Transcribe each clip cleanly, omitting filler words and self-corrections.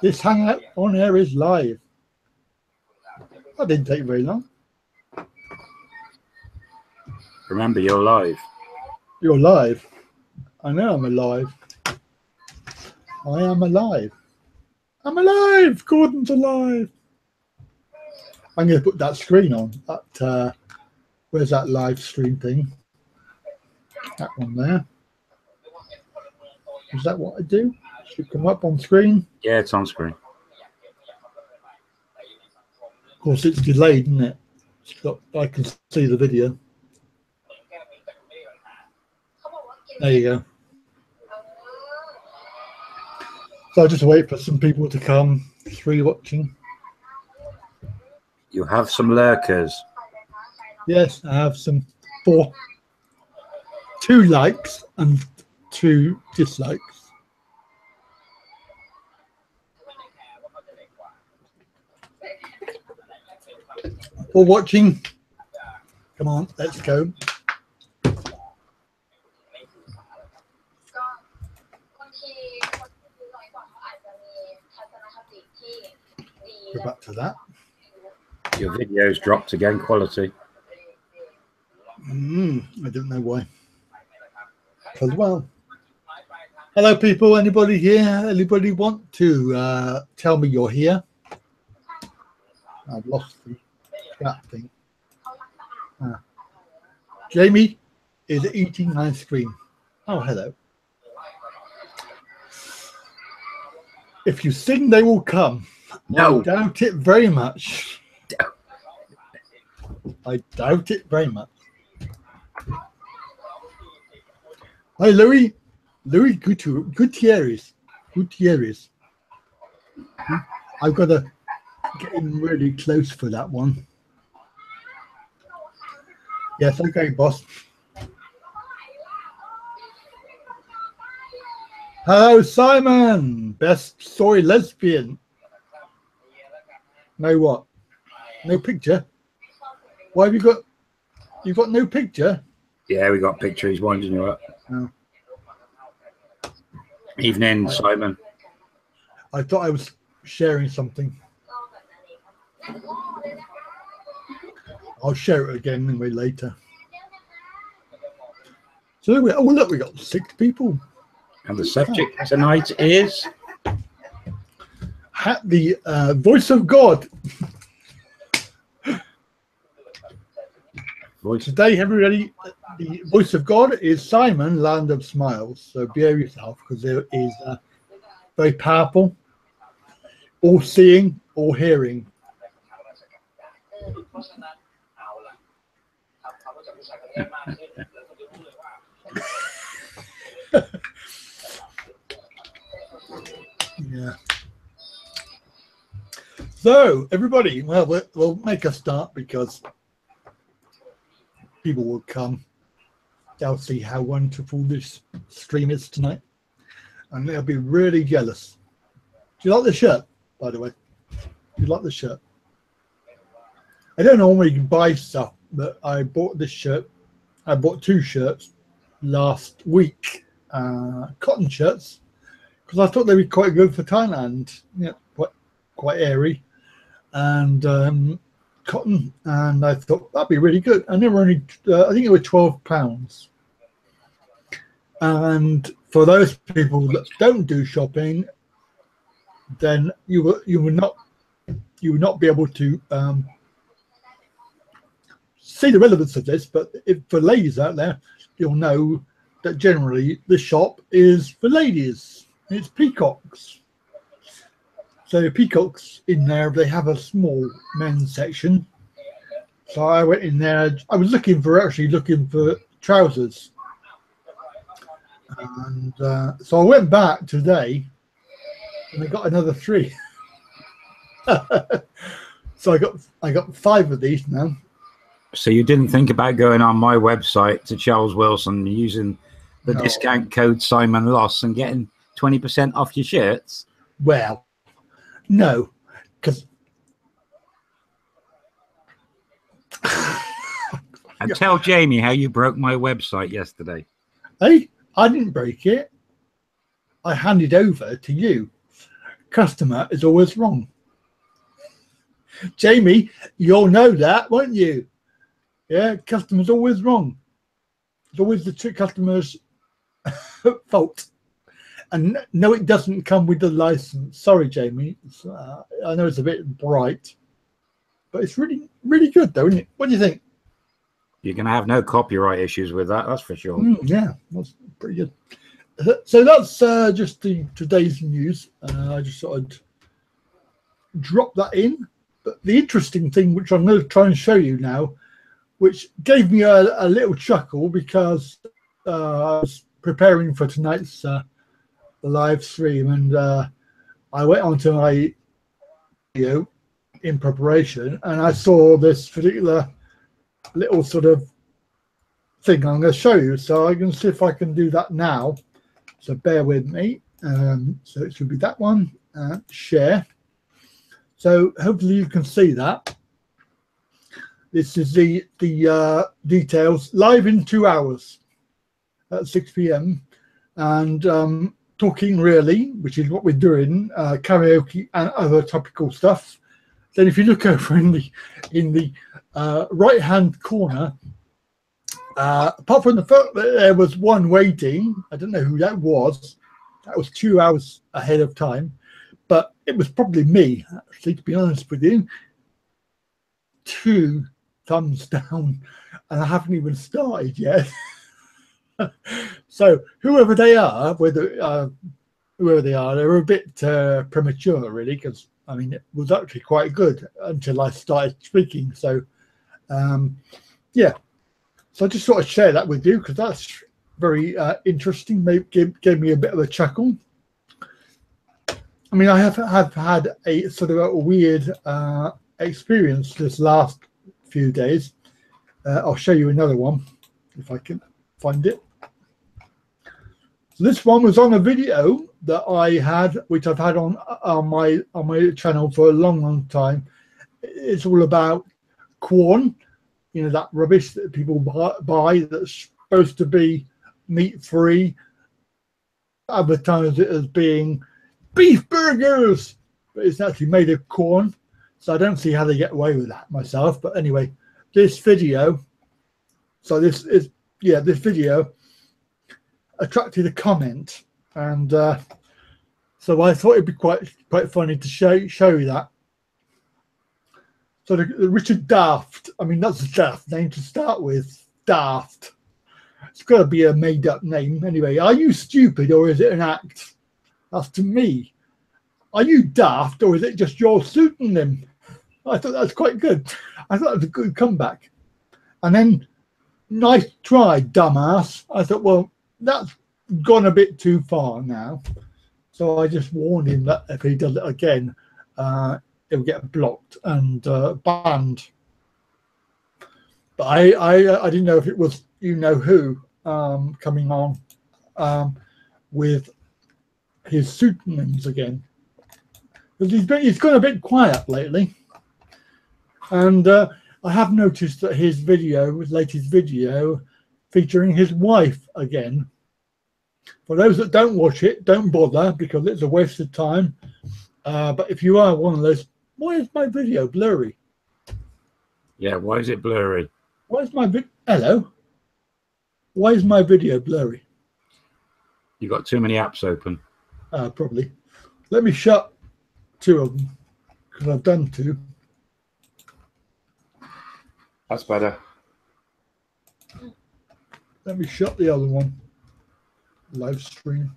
This hangout on air is live. That didn't take very long. Remember, you're live. You're live. I know I'm alive. I am alive. I'm alive. Gordon's alive. I'm going to put that screen on. That where's that live stream thing? That one there. Is that what I do? Should come up on screen. Yeah, it's on screen. Of course, it's delayed, isn't it? I can see the video. There you go. So I'll just wait for some people to come. 3 watching. You have some lurkers. Yes, I have some 4. 2 likes and 2 dislikes. For watching. Come on, let's go. Go back to that. Your video's dropped again, quality. I don't know why. As well. Hello, people. Anybody here? Anybody want to tell me you're here? I've lost the chat thing. Jamie is eating ice cream. Oh, hello. If you sing, they will come. No. I doubt it very much. I doubt it very much. Hi, Louis. Louis Gutierrez. Gutierrez. I've got to get in really close for that one. Yes, okay, boss. Hello, Simon. Best soy lesbian. No what? No picture? Why have you got? You've got no picture? Yeah, we got pictures winding you up. Oh. Evening, Simon. I thought I was sharing something. I'll share it again anyway later. So look, we got 6 people. And the subject tonight is the voice of God. Today, everybody, the voice of God is Simon, Land of Smiles. So bear yourself, because there is very powerful, all seeing, all hearing. Yeah. So everybody, well, we'll make a start because people will come. They'll see how wonderful this stream is tonight, and they'll be really jealous. Do you like the shirt, by the way? Do you like the shirt? I don't normally buy stuff, but I bought this shirt. I bought 2 shirts last week, cotton shirts, because I thought they were quite good for Thailand. Yeah, quite airy and cotton, and I thought that'd be really good. And they were only, I think it was £12. And for those people that don't do shopping, then you will not be able to see the relevance of this. But if for ladies out there, you'll know that generally the shop is for ladies. It's peacocks. So peacocks in there, they have a small men's section. So I went in there. I was looking for trousers, and so I went back today, and I got another 3. So I got 5 of these now. So you didn't think about going on my website to Charles Wilson using the discount code Simon Loss and getting 20% off your shirts? Well, no, because and tell Jamie how you broke my website yesterday. Hey, I didn't break it. I handed over to you. customer is always wrong. Jamie, you'll know that, won't you? Yeah, customer's always wrong. It's always the customer's fault. And no, it doesn't come with the license. Sorry, Jamie. I know it's a bit bright, but it's really, really good, though, isn't it? What do you think? You're going to have no copyright issues with that, that's for sure. Yeah, that's pretty good. So that's just today's news. I just sort of drop that in. But the interesting thing, which I'm going to try and show you now, which gave me a little chuckle because I was preparing for tonight's live stream, and I went onto my video in preparation, and I saw this particular little sort of thing I'm going to show you. So I can see if I can do that now. So bear with me. So it should be that one. Share. So hopefully you can see that. This is the details live in 2 hours at 6 p.m. and talking really, which is what we're doing, karaoke and other topical stuff. Then if you look over in the right hand corner, apart from the fact that there was one waiting, I don't know who that was. That was 2 hours ahead of time, but it was probably me, actually, to be honest with you. 2 thumbs down, and I haven't even started yet. So whoever they are, whoever they are, they're a bit premature, really, because I mean it was actually quite good until I started speaking. So yeah, so I just sort of share that with you because that's very interesting. Maybe gave me a bit of a chuckle. I mean, I have had a sort of a weird experience this last few days. I'll show you another one if I can find it. So this one was on a video that I had, which I've had on my channel for a long time. It's all about corn, you know, that rubbish that people buy that's supposed to be meat free, advertise it as being beef burgers, but it's actually made of corn. So I don't see how they get away with that myself. But anyway, this video, so this video attracted a comment, and so I thought it'd be quite funny to show you that. So the Richard Daft, I mean, that's a daft name to start with. Daft. It's got to be a made-up name. Anyway, are you stupid or is it an act? That's to me. Are you daft or is it just your pseudonym? I thought that's quite good. I thought it was a good comeback. And then, nice try, dumbass. I thought, well, that's gone a bit too far now. So I just warned him that if he does it again, he'll get blocked and banned. But I didn't know if it was you know who coming on with his pseudonyms again. Because he's gone a bit quiet lately. And I have noticed that his latest video, featuring his wife again. For those that don't watch it, don't bother because it's a waste of time. But if you are one of those, why is my video blurry? Yeah, why is it blurry? Why is my hello? Why is my video blurry? You got too many apps open. Probably. Let me shut 2 of them because I've done 2. That's better. Let me shut the other one. Live stream.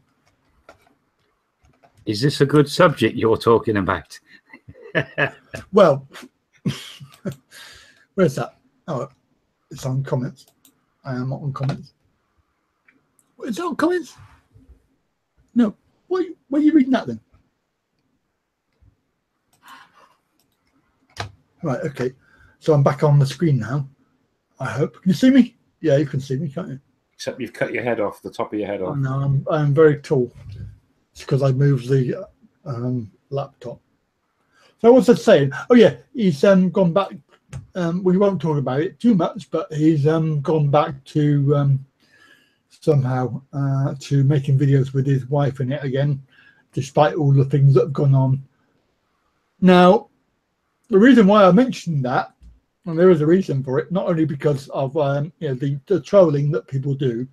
Is this a good subject you're talking about? Well, where's that? Oh, it's on comments. I am not on comments. Is it on comments? No. Why are you reading that then? Right, okay. So I'm back on the screen now. I hope. Can you see me? Yeah, you can see me, can't you? Except you've cut your head off, the top of your head off. Oh, no, I'm very tall. It's because I moved the laptop. So what's I saying? Oh yeah, he's gone back. We won't talk about it too much, but he's gone back to somehow to making videos with his wife in it again. despite all the things that have gone on. Now, the reason why I mentioned that, and there is a reason for it, not only because of the trolling that people do.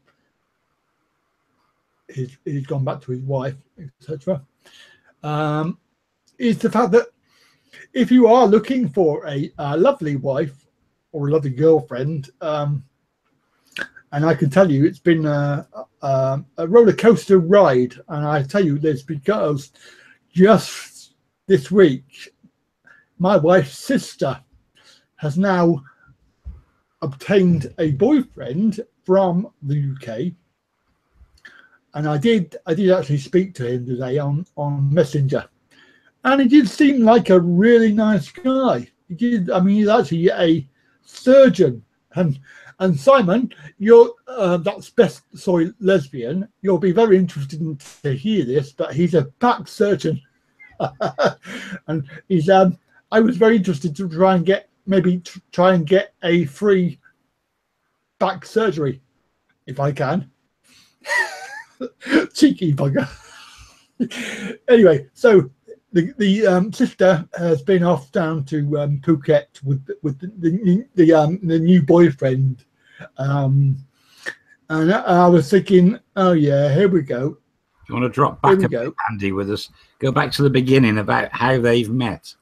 He's gone back to his wife, etc. Is the fact that if you are looking for a lovely wife or a lovely girlfriend, and I can tell you it's been a roller coaster ride, and I tell you this because just this week, my wife's sister has now obtained a boyfriend from the UK, and I did actually speak to him today on Messenger, and he did seem like a really nice guy. He did. I mean, he's actually a surgeon, and Simon, you're that's best soy lesbian. You'll be very interested to hear this, but he's a back surgeon, and he's I was very interested to try and get a free back surgery if I can. Cheeky bugger. Anyway, so the sister has been off down to Phuket with the new boyfriend, and I was thinking, oh yeah, here we go. You want to drop back a bit, Andy, with us? Go back to the beginning about how they've met.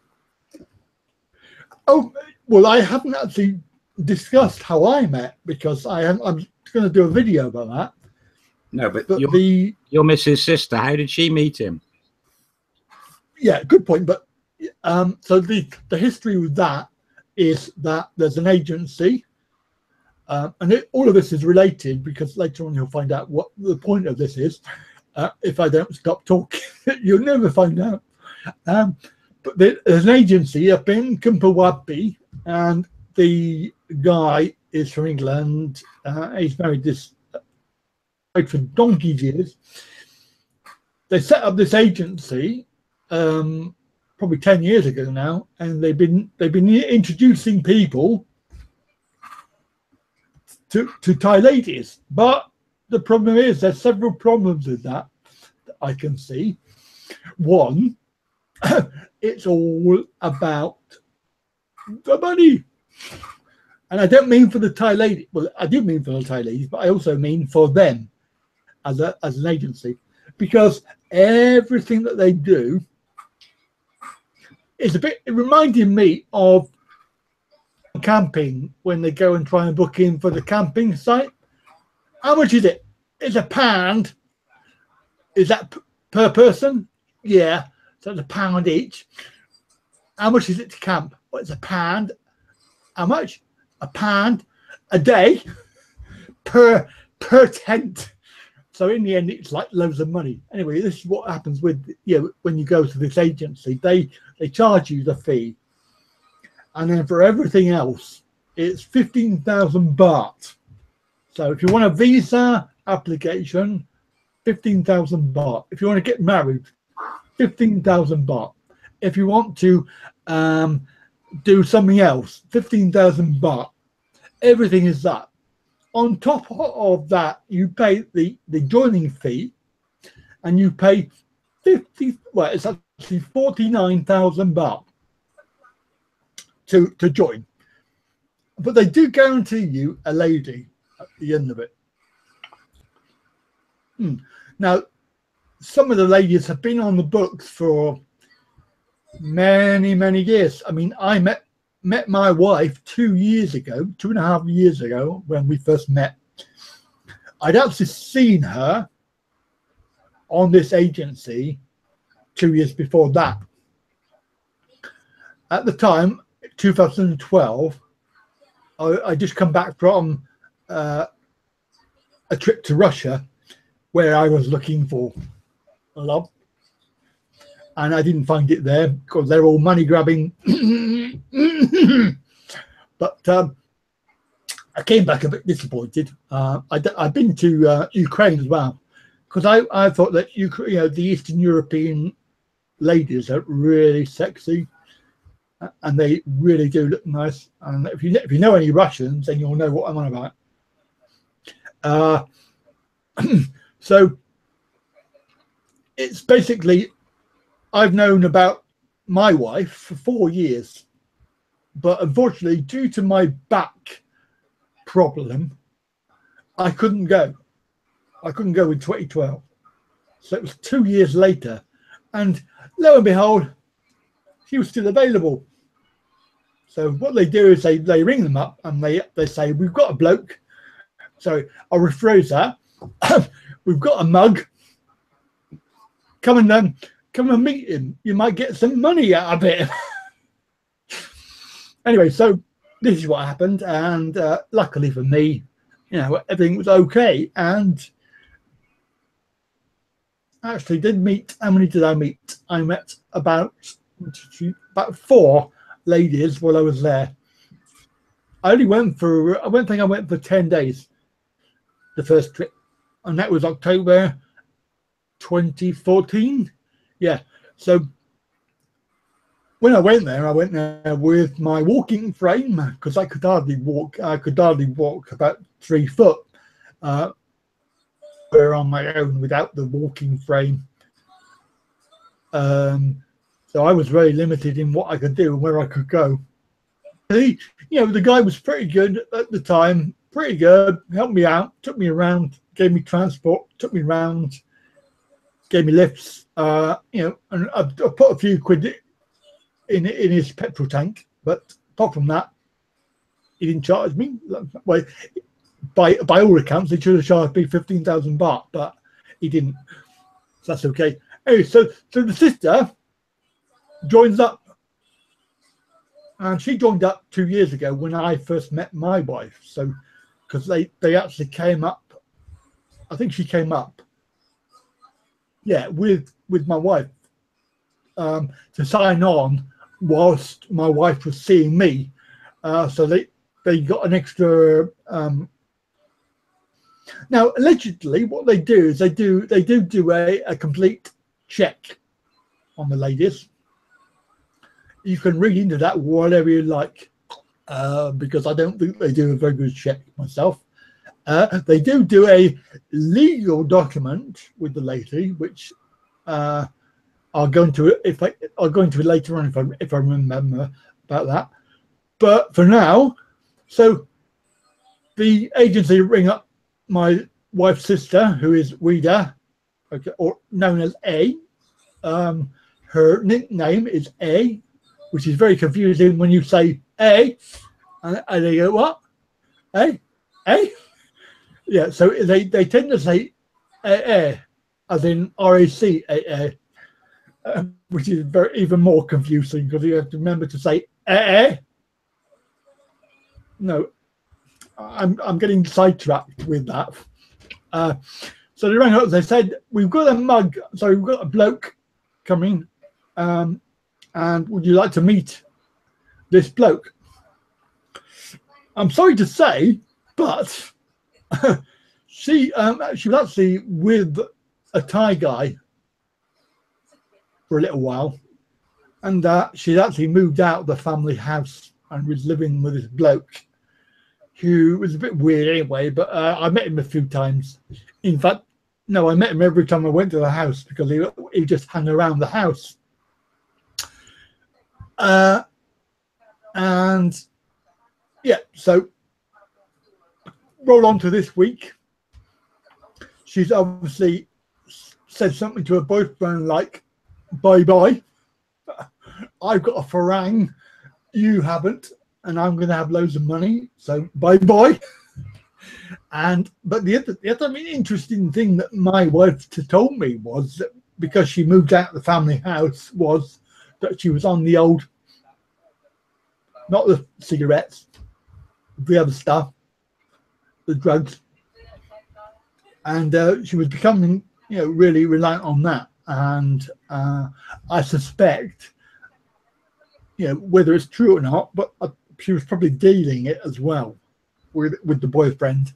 Oh well, I haven't actually discussed how I met because I'm going to do a video about that. No, but your Mrs. sister, how did she meet him? Yeah, good point. But so the history with that is that there's an agency, and all of this is related because later on you'll find out what the point of this is. If I don't stop talking, you'll never find out. But there's an agency up in Kumpawapi, and the guy is from England. He's married for donkey's years. They set up this agency probably 10 years ago now, and they've been introducing people to Thai ladies. But the problem is there's several problems with that I can see. One, it's all about the money. And I don't mean for the Thai ladies. Well, I do mean for the Thai ladies, but I also mean for them as an agency, because everything that they do is it reminded me of camping when they go and try and book in for the camping site. How much is it? It's £1. Is that per person? Yeah, so it's £1 each. How much is it to camp? Well, it's £1. How much? £1 a day per tent. So in the end, it's like loads of money. Anyway, this is what happens with when you go to this agency. They charge you the fee, and then for everything else, it's 15,000 baht. So if you want a visa application, 15,000 baht. If you want to get married, 15,000 baht. If you want to do something else, 15,000 baht. Everything is that. On top of that, you pay the joining fee, and you pay it's actually 49,000 baht to join. But they do guarantee you a lady at the end of it. Now, some of the ladies have been on the books for many, many years. I mean, I met my wife 2.5 years ago when we first met. I'd actually seen her on this agency 2 years before that. At the time, 2012, I just come back from a trip to Russia where I was looking for love, and I didn't find it there because they're all money grabbing. But I came back a bit disappointed. I've been to Ukraine as well, because I thought that the Eastern European ladies are really sexy, and they really do look nice. And if you know any Russians, then you'll know what I'm on about. So it's basically, I've known about my wife for 4 years, but unfortunately, due to my back problem, I couldn't go. I couldn't go in 2012. So it was 2 years later, and lo and behold, she was still available. So what they do is they ring them up and they say, we've got a bloke. So I'll rephrase that. We've got a mug. Come and meet him. You might get some money out of it. Anyway, so this is what happened, and luckily for me, you know, everything was okay. And I actually did meet. How many did I meet? I met about 4 ladies while I was there. I went for 10 days, the first trip, and that was October 2014. Yeah. So when I went there with my walking frame, because I could hardly walk. I could hardly walk about 3 foot. We're on my own without the walking frame. So I was very limited in what I could do and where I could go. You know, the guy was pretty good at the time, pretty good, helped me out, took me around, gave me transport, took me around, gave me lifts, you know, and I put a few quid in his petrol tank, but apart from that, he didn't charge me. Well, by all accounts, he should have charged me 15,000 baht, but he didn't. So that's okay. Anyway, so the sister joins up, and she joined up 2 years ago when I first met my wife. So because they actually came up, I think she came up, yeah, with my wife to sign on whilst my wife was seeing me. So they got an extra. Now allegedly, what they do is they do a complete check on the ladies. You can read into that whatever you like, because I don't think they do a very good check myself. They do a legal document with the lady, which I'll go into later on if I remember about that. But for now, so the agency ring up my wife's sister, who is Wida, okay, or known as A. Her nickname is A, which is very confusing when you say A, and they go, what? A? A? Yeah, so they tend to say A, as in RAC, which is even more confusing because you have to remember to say A. No, I'm getting sidetracked with that. So they rang up, they said, we've got a mug, so we've got a bloke coming, and would you like to meet this bloke? I'm sorry to say, but she was actually with a Thai guy for a little while, and she'd actually moved out of the family house and was living with this bloke who was a bit weird anyway, but I met him a few times. In fact, no, I met him every time I went to the house because he just hung around the house. And yeah, so roll on to this week. She's obviously said something to her boyfriend like, bye-bye. I've got a farang, you haven't, and I'm going to have loads of money, so bye-bye. But the other interesting thing that my wife told me was that because she moved out of the family house was that she was on the old, not the cigarettes, the other stuff, the drugs, and she was becoming, you know, really reliant on that. And I suspect, you know, whether it's true or not, but she was probably dealing it as well with the boyfriend.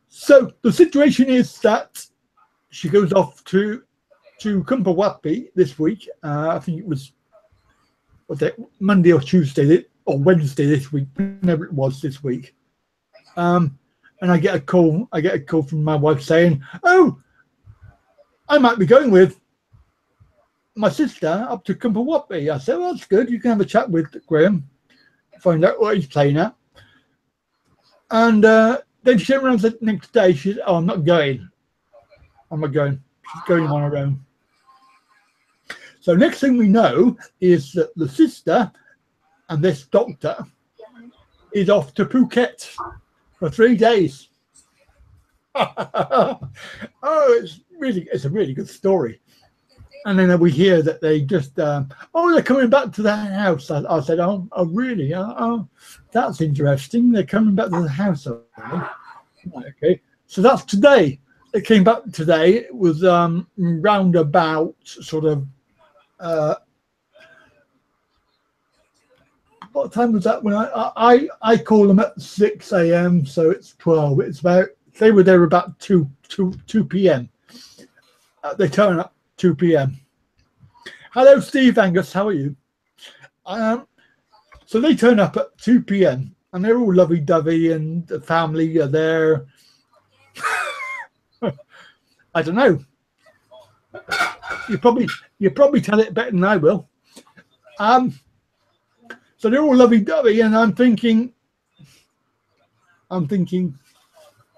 So the situation is that she goes off to Kumpawapi this week. I think it was Monday or Tuesday or Wednesday this week, whenever it was this week. And I get a call from my wife saying, "Oh, I might be going with my sister up to Kumpawapi. I said, well, that's good. You can have a chat with Graham, find out what he's playing at. And then she turned around and said next day, she said, oh, I'm not going. I'm not going. She's going on her own. So next thing we know is that the sister and this doctor is off to Phuket for 3 days. Oh, it's a really good story. And then we hear that they just, oh, they're coming back to the house. I said, oh, really? Oh, that's interesting. They're coming back to the house. Okay, so that's today. They came back today. It was round about sort of, what time was that when I call them at 6 a.m. so it's 12. It's about, they were there about 2 p.m. They turn up 2 p.m. Hello, Steve Angus. How are you? So they turn up at 2 p.m. and they're all lovey-dovey and the family are there. I don't know. You probably tell it better than I will. So they're all lovey-dovey, and I'm thinking,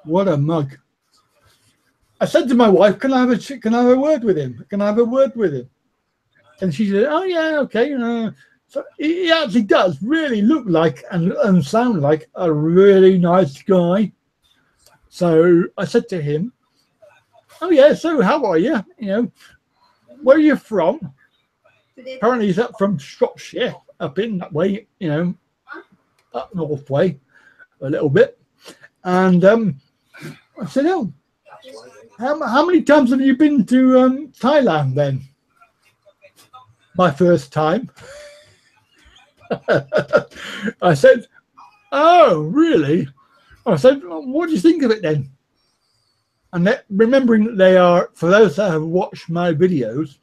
what a mug. I said to my wife, can I have a word with him? Can I have a word with him? And she said, oh yeah, okay. So he actually does really look like and sound like a really nice guy. So I said to him, oh yeah, so how are you? You know, where are you from? Apparently he's up from Shropshire, up in that way, you know, up north way a little bit. And I said, oh, how many times have you been to Thailand then? My first time. I said, oh, really? I said, well, what do you think of it then? And remembering that they are, for those that have watched my videos,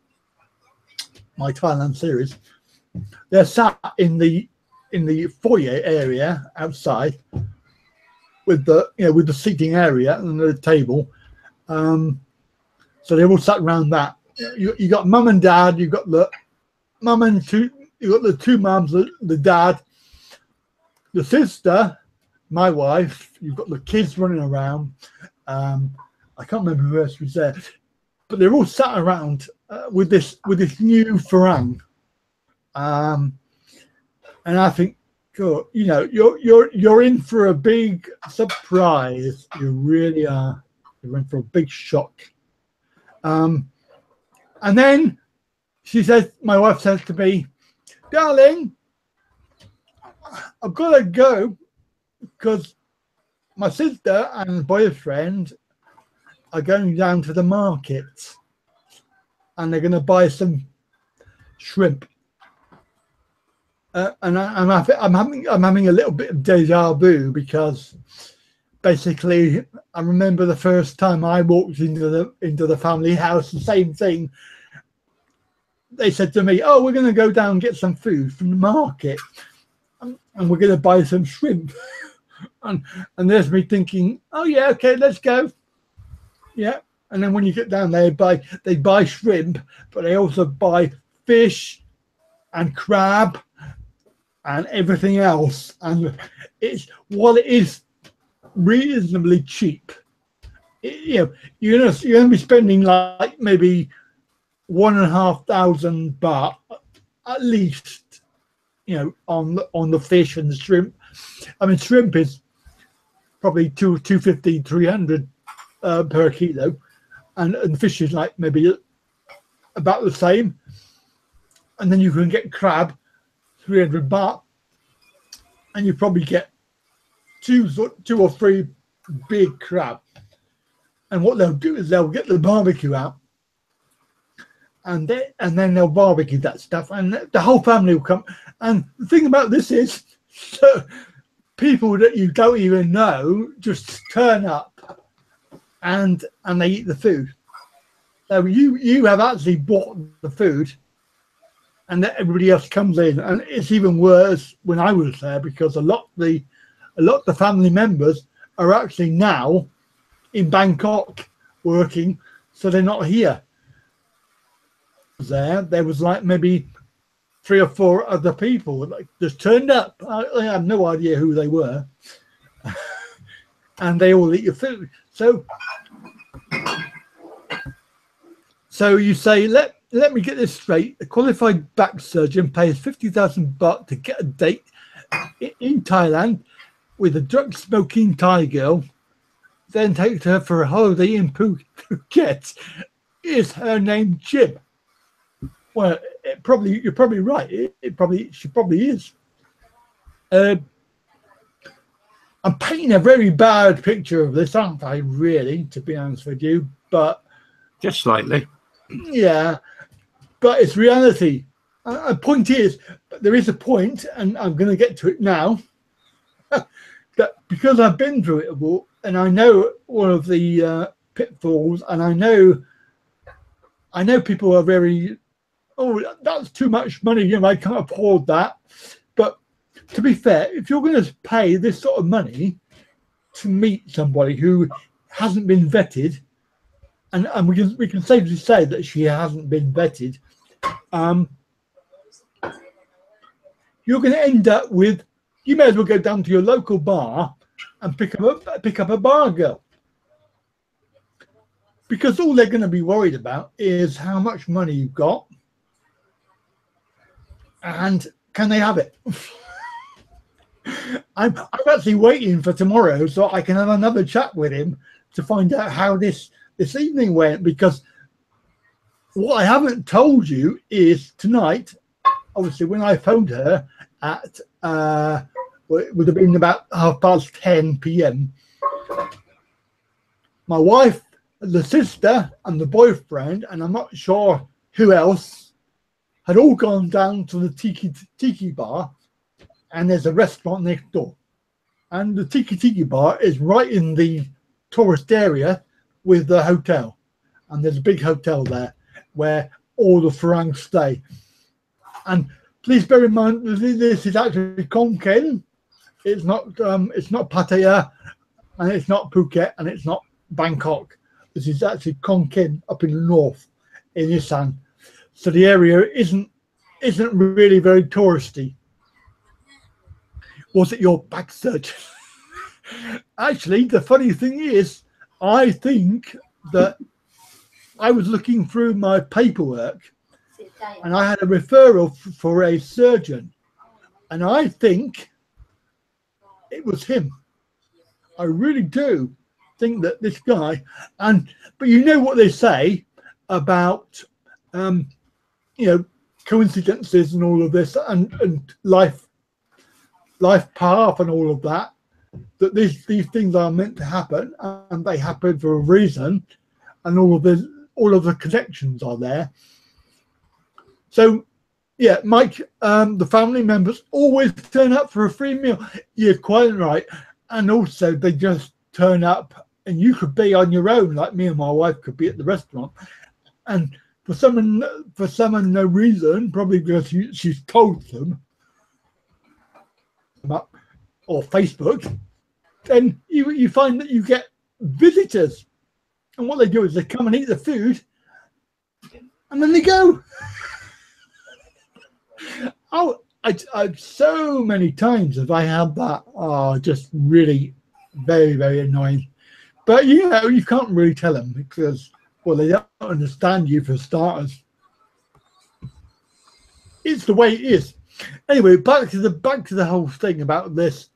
my Thailand series, they're sat in the foyer area outside with the seating area and the table. So they're all sat around that. You got mum and dad. You got the mum and you got the two mums, the dad, the sister, my wife. You've got the kids running around. I can't remember who else was there, but they're all sat around with this new farang. And I think, God, you know, you're in for a big surprise. You really are. You're in for a big shock. And then she says, my wife says to me, darling, I've got to go because my sister and boyfriend are going down to the market and they're going to buy some shrimp. And I'm having a little bit of deja vu because basically I remember the first time I walked into the family house, the same thing. They said to me, oh, we're going to go down and get some food from the market and we're going to buy some shrimp. and there's me thinking, oh yeah, okay, let's go. Yeah. And then when you get down there, they buy shrimp, but they also buy fish and crab and everything else. And while it is reasonably cheap, you're going to be spending like maybe 1,500 baht at least, you know, on the fish and the shrimp. I mean, shrimp is probably 250, 300 per kilo, and fish is like maybe about the same. And then you can get crab, 300 baht, and you probably get two or three big crab. And what they'll do is they'll get the barbecue out, and then they'll barbecue that stuff, and the whole family will come. And the thing about this is, so people that you don't even know just turn up and they eat the food. So you have actually bought the food, and everybody else comes in. And it's even worse when I was there because a lot of the family members are actually now in Bangkok working, so they're not here. there was like maybe 3 or 4 other people like just turned up. I have no idea who they were, and they all eat your food. So you say, let me get this straight. A qualified back surgeon pays 50,000 baht to get a date in Thailand with a drug smoking Thai girl, then takes her for a holiday in Phuket. Is her name Jib? Well, you're probably right. She probably is. I'm painting a very bad picture of this, aren't I? Really, to be honest with you, but just slightly. Yeah, but it's reality. The point is, there is a point, and I'm going to get to it now. That because I've been through it all, and I know all of the pitfalls, and I know people are very, oh, that's too much money. You know, I can't afford that. But to be fair, if you're going to pay this sort of money to meet somebody who hasn't been vetted, and we can safely say that she hasn't been vetted, you're going to end up with, you may as well go down to your local bar and pick up a bar girl, because all they're going to be worried about is how much money you've got and can they have it. I'm actually waiting for tomorrow so I can have another chat with him to find out how this evening went, because what I haven't told you is tonight, obviously when I phoned her at it would have been about 10:30 p.m. my wife, the sister and the boyfriend, and I'm not sure who else, had all gone down to the tiki bar, and there's a restaurant next door, and the tiki bar is right in the tourist area with the hotel, and there's a big hotel there where all the Farang stay. And please bear in mind, this is actually Khon Kaen. It's not Pattaya, and it's not Phuket, and it's not Bangkok. This is actually Khon Kaen up in the north in Isan. So the area isn't really very touristy. Was it your back surgery? Actually, the funny thing is, I think that I was looking through my paperwork and I had a referral for a surgeon, and I think it was him. I really do think that this guy, but you know what they say about coincidences and all of this, and life path and all of that, that these things are meant to happen, and they happen for a reason, and all of the connections are there. So yeah, Mike, the family members always turn up for a free meal. You're quite right. And also they just turn up, and you could be on your own, like me and my wife could be at the restaurant, and for some no reason, probably because she's told them or Facebook, then you find that you get visitors, and what they do is they come and eat the food and then they go. Oh, I so many times have I had that. Oh, just really very, very annoying. But you know, you can't really tell them because, well, they don't understand you for starters. It's the way it is. Anyway, back to the whole thing about this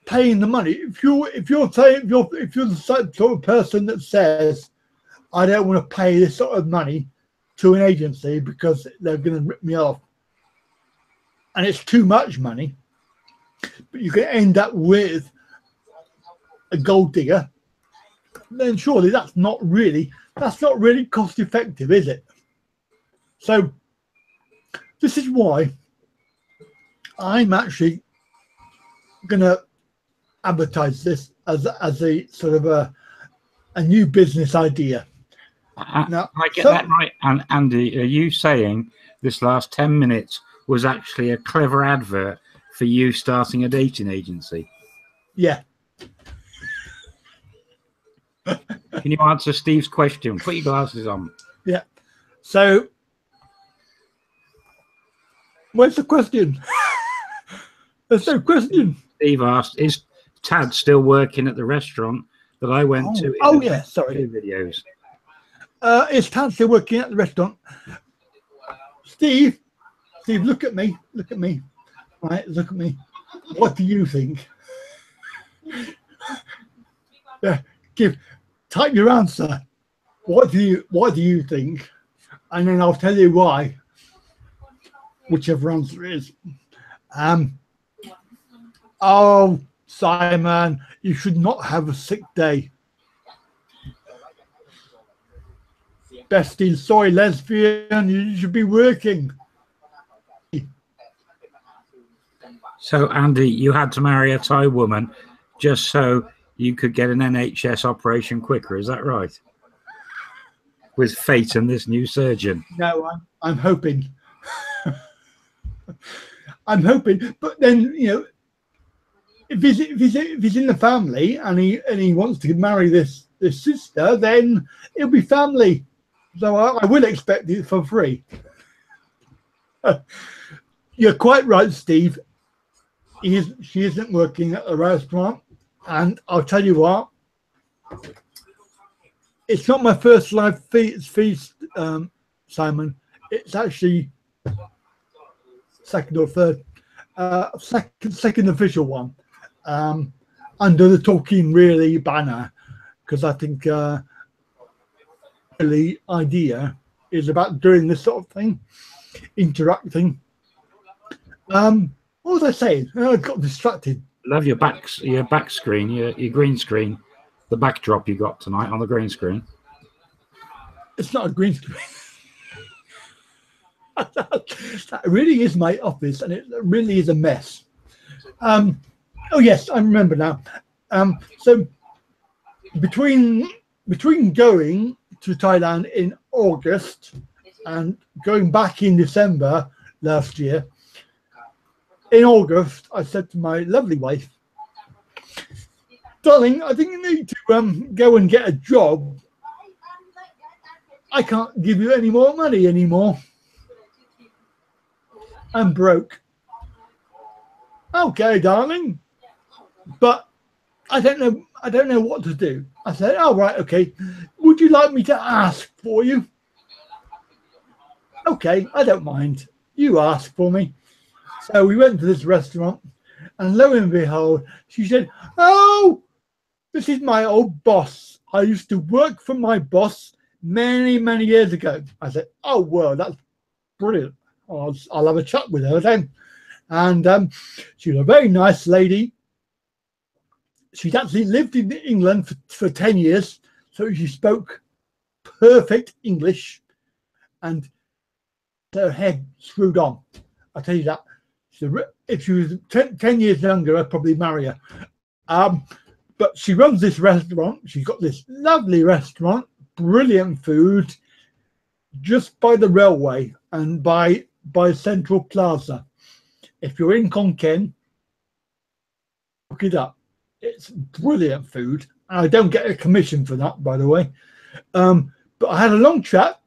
paying the money. If you're the sort of person that says, I don't want to pay this sort of money to an agency because they're going to rip me off, and it's too much money, but you can end up with a gold digger, then surely that's not really cost effective, is it? So this is why I'm actually going to advertise this as a sort of a new business idea. Now, I get that right, and Andy, are you saying this last 10 minutes was actually a clever advert for you starting a dating agency? Yeah. Can you answer Steve's question? Put your glasses on. Yeah. So Where's the question? There's no question. Steve asked, is Tad still working at the restaurant that I went to? Oh yeah, sorry. Videos. Is Tad still working at the restaurant? Steve, look at me. Look at me. Right, look at me. What do you think? Yeah, type your answer. What do you think? And then I'll tell you why. Whichever answer is. Oh, Simon, you should not have a sick day. Bestie, sorry, lesbian, you should be working. So, Andy, you had to marry a Thai woman just so you could get an NHS operation quicker, is that right? With fate and this new surgeon. No, I'm hoping. I'm hoping, but then, you know, if he's in the family and he wants to marry this sister, then it'll be family. So I will expect it for free. You're quite right, Steve. She isn't working at a restaurant, and I'll tell you what. It's not my first live feast, Simon. It's actually second or third, second official one, under the Talking Really banner, because I think the idea is about doing this sort of thing, interacting. What was I saying? I got distracted. Love your back screen, your green screen, the backdrop you got tonight on the green screen. It's not a green screen. That really is my office, and it really is a mess. Oh yes, I remember now. So between going to Thailand in August and going back in December last year, in August I said to my lovely wife, darling, I think you need to go and get a job. I can't give you any more money anymore. I'm broke. Okay, darling, but I don't know what to do. I said, oh, right, okay. Would you like me to ask for you? Okay, I don't mind. You ask for me. So we went to this restaurant, and lo and behold, she said, oh, this is my old boss. I used to work for my boss many, many years ago. I said, oh, well, that's brilliant. I'll have a chat with her then. And she was a very nice lady. She'd actually lived in England for 10 years, so she spoke perfect English, and her head screwed on. I'll tell you that. So if she was 10 years younger, I'd probably marry her. But she runs this restaurant. She's got this lovely restaurant, brilliant food, just by the railway and by Central Plaza. If you're in Khon Kaen, look it up. It's brilliant food. And I don't get a commission for that, by the way. But I had a long chat.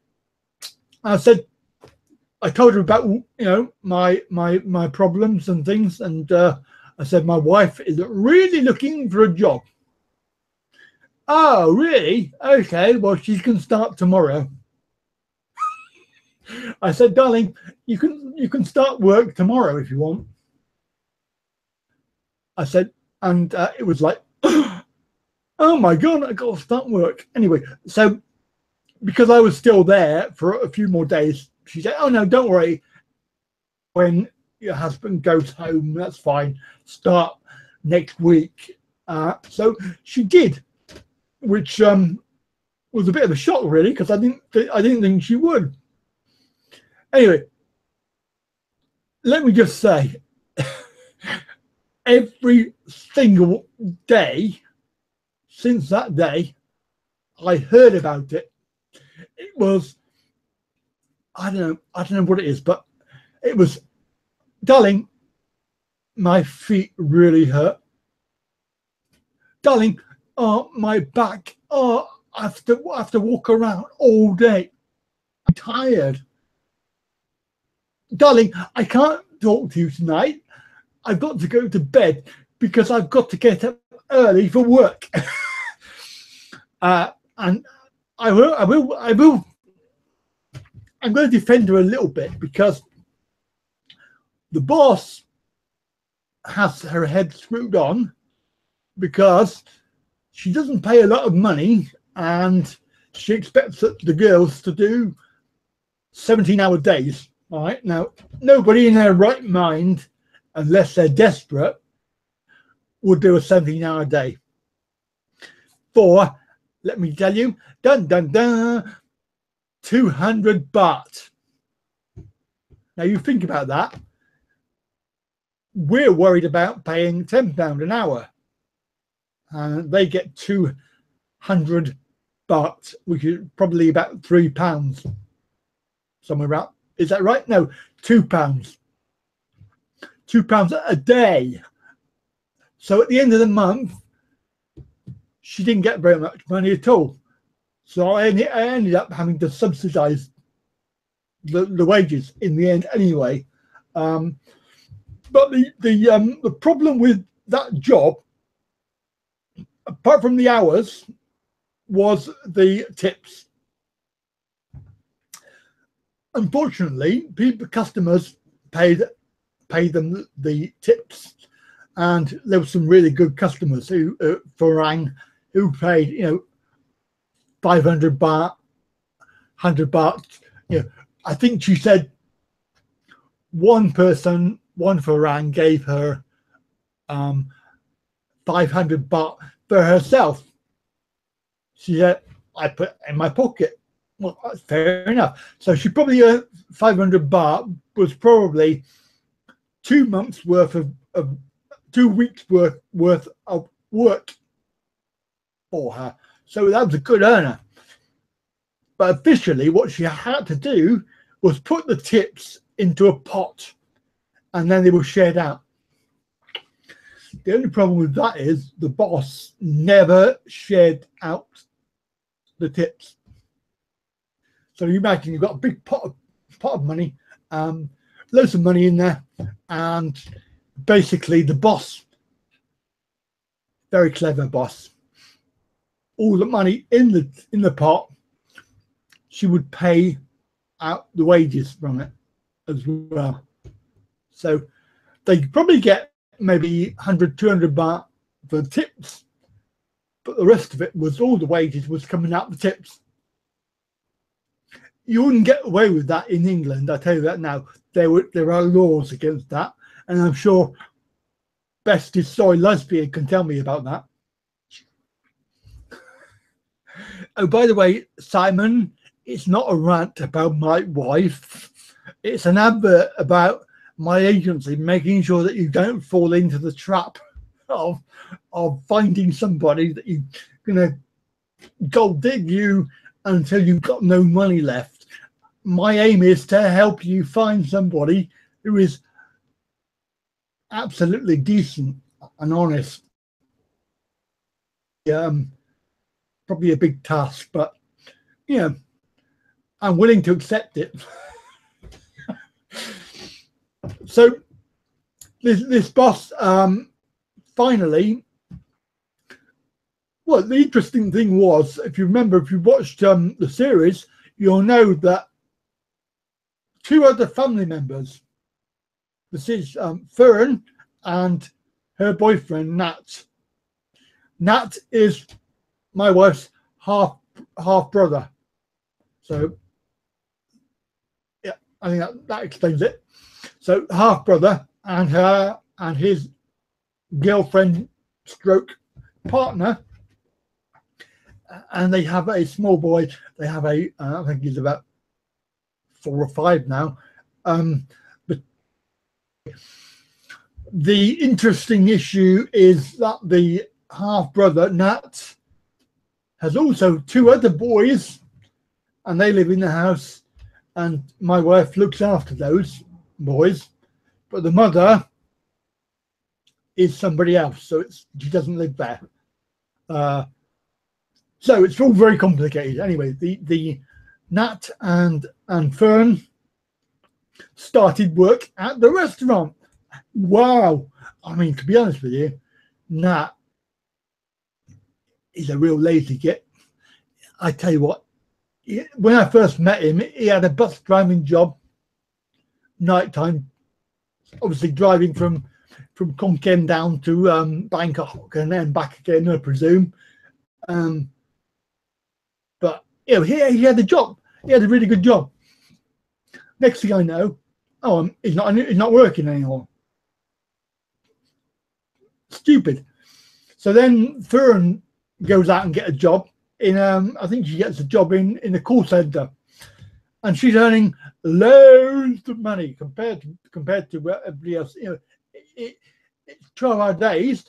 I told her about, you know, my problems and things, and I said my wife is really looking for a job. Oh, really? Okay, well, she can start tomorrow. I said, darling, you can start work tomorrow if you want. I said, and it was like, oh my God, I got to start work. Anyway, so because I was still there for a few more days, she said, oh no, don't worry. When your husband goes home, that's fine. Start next week. So she did, which was a bit of a shock, really, because I didn't think she would. Anyway, let me just say, every single day since that day, I heard about it. It was, I don't know what it is, but it was, darling, my feet really hurt. Darling, my back, I have to walk around all day. I'm tired. darling, I can't talk to you tonight. I've got to go to bed because I've got to get up early for work. And I'm going to defend her a little bit because the boss has her head screwed on because she doesn't pay a lot of money and she expects the girls to do 17-hour days. All right. Now, nobody in their right mind, unless they're desperate, would do a 17-hour day. For, let me tell you, dun dun dun, 200 baht. Now you think about that. We're worried about paying £10 an hour, and they get 200 baht, which is probably about £3, somewhere around. Is that right? No, £2. £2 a day. So at the end of the month, she didn't get very much money at all. So I ended up having to subsidize the wages in the end anyway. But the problem with that job, apart from the hours, was the tips. Unfortunately, customers paid them the tips, and there were some really good customers who Farang who paid 500 baht, 100 baht. I think she said one Farang gave her 500 baht for herself. She said, I put it in my pocket. Well, that's fair enough. So she probably 500 baht was probably 2 months worth of 2 weeks worth of work for her. So that was a good earner. But officially what she had to do was put the tips into a pot and then they were shared out. The only problem with that is the boss never shared out the tips. So you imagine you've got a big pot of money, loads of money in there, and basically the boss, very clever boss, all the money in the pot, she would pay out the wages from it as well. So they probably get maybe 100, 200 baht for the tips, but the rest of it was all the wages was coming out the tips. You wouldn't get away with that in England, I tell you that now. There are laws against that, and I'm sure Bestest Soy Lesbian can tell me about that. Oh, by the way, Simon, it's not a rant about my wife. It's an advert about my agency making sure that you don't fall into the trap of finding somebody that you're going to gold dig you until you've got no money left. My aim is to help you find somebody who is absolutely decent and honest. Probably a big task, but I'm willing to accept it. So this boss finally, well, the interesting thing was, if you remember, if you watched the series, you'll know that 2 other family members, this is Fern and her boyfriend Nat. Nat is my wife's half brother. So yeah, I think that explains it. So half brother and her and his girlfriend stroke partner, and they have a small boy. They have I think he's about 4 or 5 now. But the interesting issue is that the half brother Nat has also 2 other boys, and they live in the house, and my wife looks after those boys, but the mother is somebody else, so she doesn't live there. So it's all very complicated. Anyway, the Nat and Fern started work at the restaurant. Wow. I mean, to be honest with you, Nat is a real lazy git. I tell you what, when I first met him, he had a bus driving job, nighttime, obviously driving from Khon Kaen down to Bangkok and then back again, I presume. But you know, he had a job. He had a really good job. Next thing I know, he's not working anymore. Stupid. So then Fern goes out and get a job in I think she gets a job in the call center, and she's earning loads of money compared to everybody else. You know, it's 12-hour days,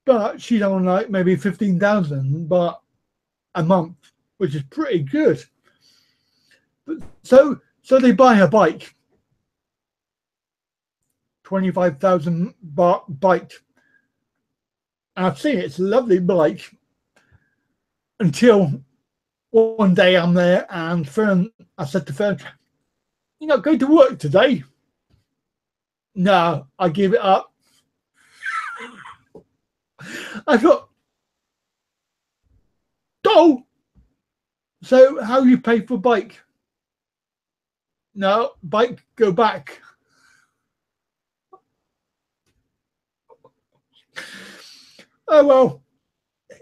but she's on like maybe 15,000 but a month, which is pretty good. But so they buy her bike, 25,000 baht bike. And I've seen it, it's a lovely bike, until one day I'm there and I said to Fern, "You're not going to work today?" "No, I give it up." I thought, "Oh, so how you pay for bike?" "No, bike go back." Oh well,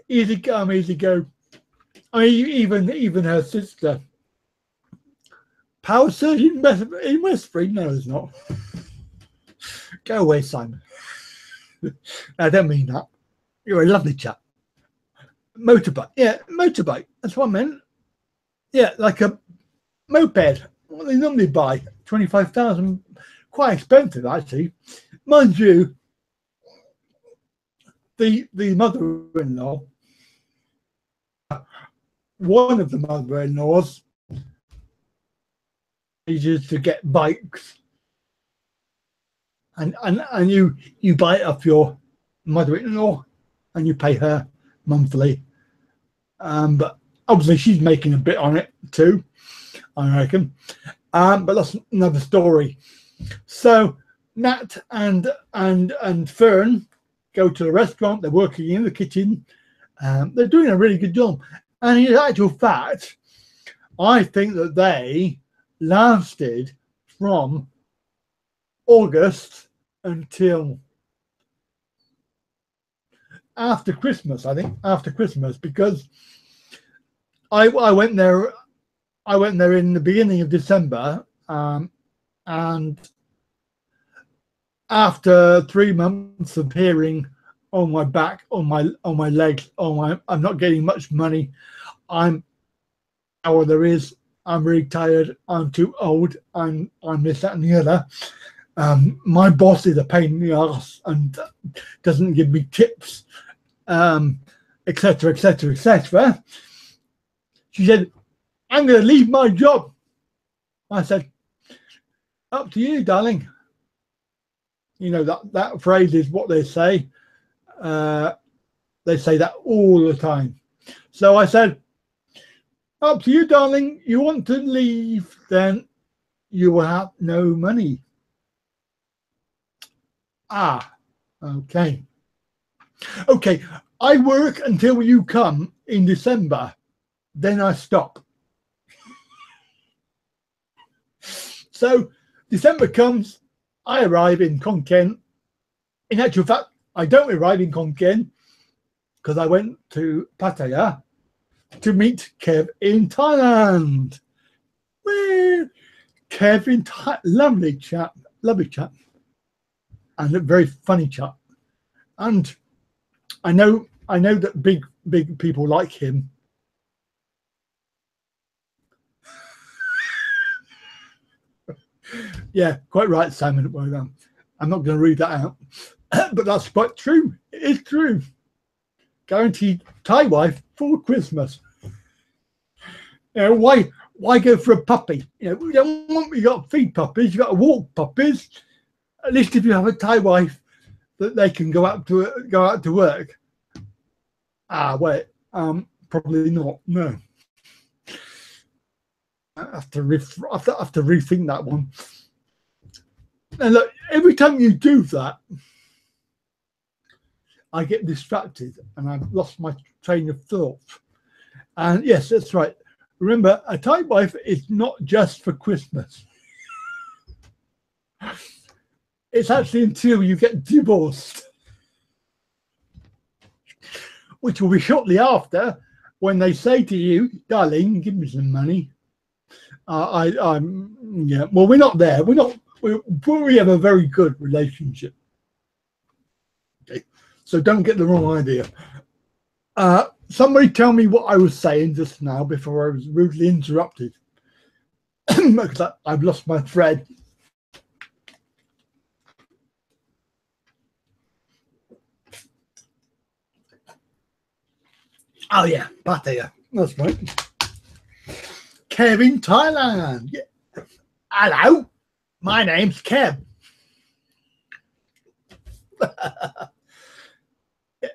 easy come, easy go. I mean, even her sister, power surgeon in Westbury. No, it's not. Go away, Simon. I don't mean that. You're a lovely chap. Motorbike, yeah, motorbike. That's what I meant. Yeah, like a moped. What they normally buy, 25,000. Quite expensive, actually, mind you. The mother-in-law, one of the mother-in-laws, needs to get bikes, and you buy it off your mother-in-law, and you pay her monthly. But obviously she's making a bit on it too, I reckon. But that's another story. So Nat and Fern go to the restaurant. They're working in the kitchen. They're doing a really good job. And in actual fact, I think that they lasted from August until after Christmas. I think after Christmas, because I went there. I went there in the beginning of December, and after 3 months of hearing on my back, on my legs, I'm not getting much money. I'm really tired. I'm too old. I'm this, that, and the other. My boss is a pain in the ass and doesn't give me tips, etc., etc., etc. She said, "I'm going to leave my job." I said, "Up to you, darling." You know, that phrase is what they say. They say that all the time. So I said, "Up to you, darling. You want to leave, then you will have no money." Okay. Okay, I work until you come in December, then I stop. So December comes, I arrive in Khon Kaen. In actual fact, I don't arrive in Khon Kaen because I went to Pattaya to meet Kev in Thailand. Well, Kev in Thailand, lovely chap, and a very funny chap. And I know that big people like him. Yeah, quite right, Simon. Well done. I'm not going to read that out, but that's quite true. It is true. Guaranteed Thai wife for Christmas. You know, why go for a puppy? You know, you got to feed puppies, you got to walk puppies. At least if you have a Thai wife, that they can go out to work. Wait, probably not. No, I have to rethink that one. And look, every time you do that, I get distracted and I've lost my train of thought. And yes, that's right. Remember, a Thai wife is not just for Christmas. It's actually until you get divorced, which will be shortly after, when they say to you, darling, give me some money. Yeah, well, we're not there. We have a very good relationship. Okay, so don't get the wrong idea. Somebody tell me what I was saying just now before I was rudely interrupted. Because I've lost my thread. Oh yeah, Pattaya. That's right. Kev in Thailand. Yeah. Hello, my name's Kev.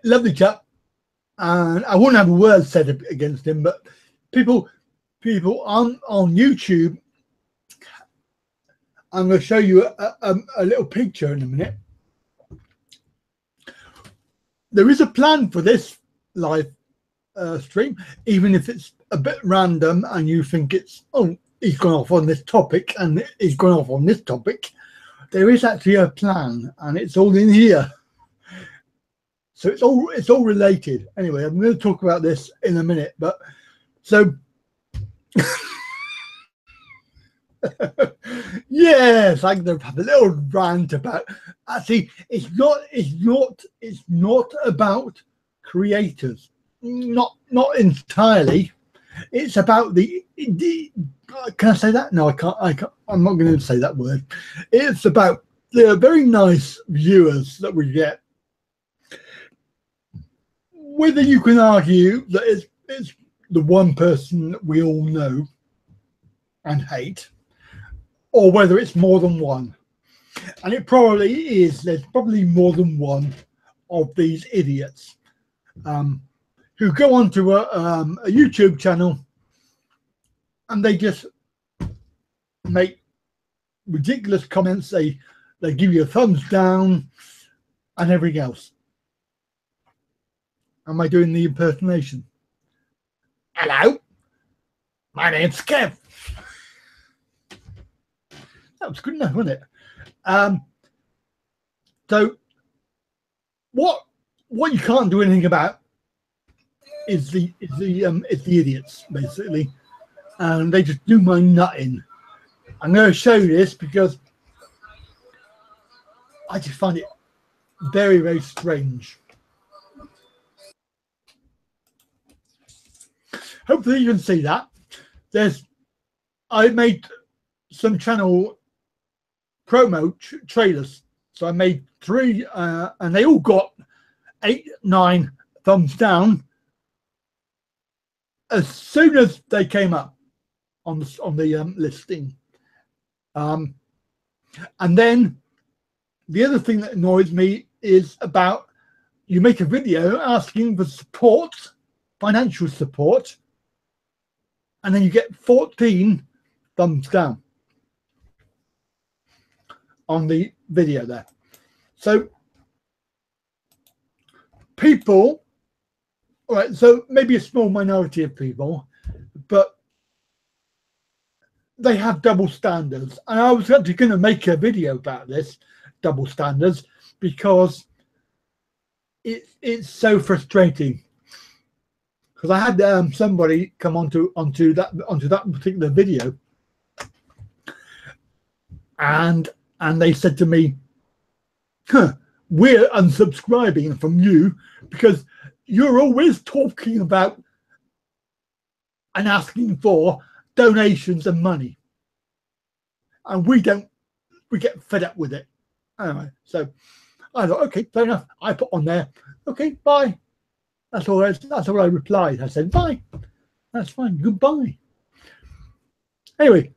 Lovely chap. And I wouldn't have a word said against him, but people on YouTube, I'm going to show you a little picture in a minute. There is a plan for this live stream, even if it's a bit random and you think it's, oh, he's gone off on this topic and he's gone off on this topic. There is actually a plan, and it's all in here. So it's all related. Anyway, I'm going to talk about this in a minute. But so yes, I'm going to have a little rant about. Actually, it's not about creators. Not entirely. It's about the. Can I say that? No, I can't. I'm not going to say that word. It's about the very nice viewers that we get. Whether you can argue that it's the one person that we all know and hate, or whether it's more than one. And it probably is. There's probably more than one of these idiots who go onto a YouTube channel and they just make ridiculous comments. They give you a thumbs down and everything else. Am I doing the impersonation? Hello, my name's Kev. That was good enough, wasn't it? So what you can't do anything about is the idiots, basically, and they just do my nutting. I'm going to show you this because I just find it very, very strange. Hopefully you can see that. I made some channel promo trailers. So I made 3 and they all got 8, 9 thumbs down as soon as they came up on the listing. And then the other thing that annoys me is about you make a video asking for support, financial support, and then you get 14 thumbs down on the video there. So people, all right, so maybe a small minority of people, but they have double standards. And I was actually going to make a video about this, double standards, because it's so frustrating. Because I had somebody come onto that particular video, and they said to me, huh, we're unsubscribing from you because you're always talking about and asking for donations and money, and we get fed up with it. Anyway, so I thought, okay, fair enough. I put on there, okay, bye. That's all I replied. I said, bye. That's fine. Goodbye. Anyway,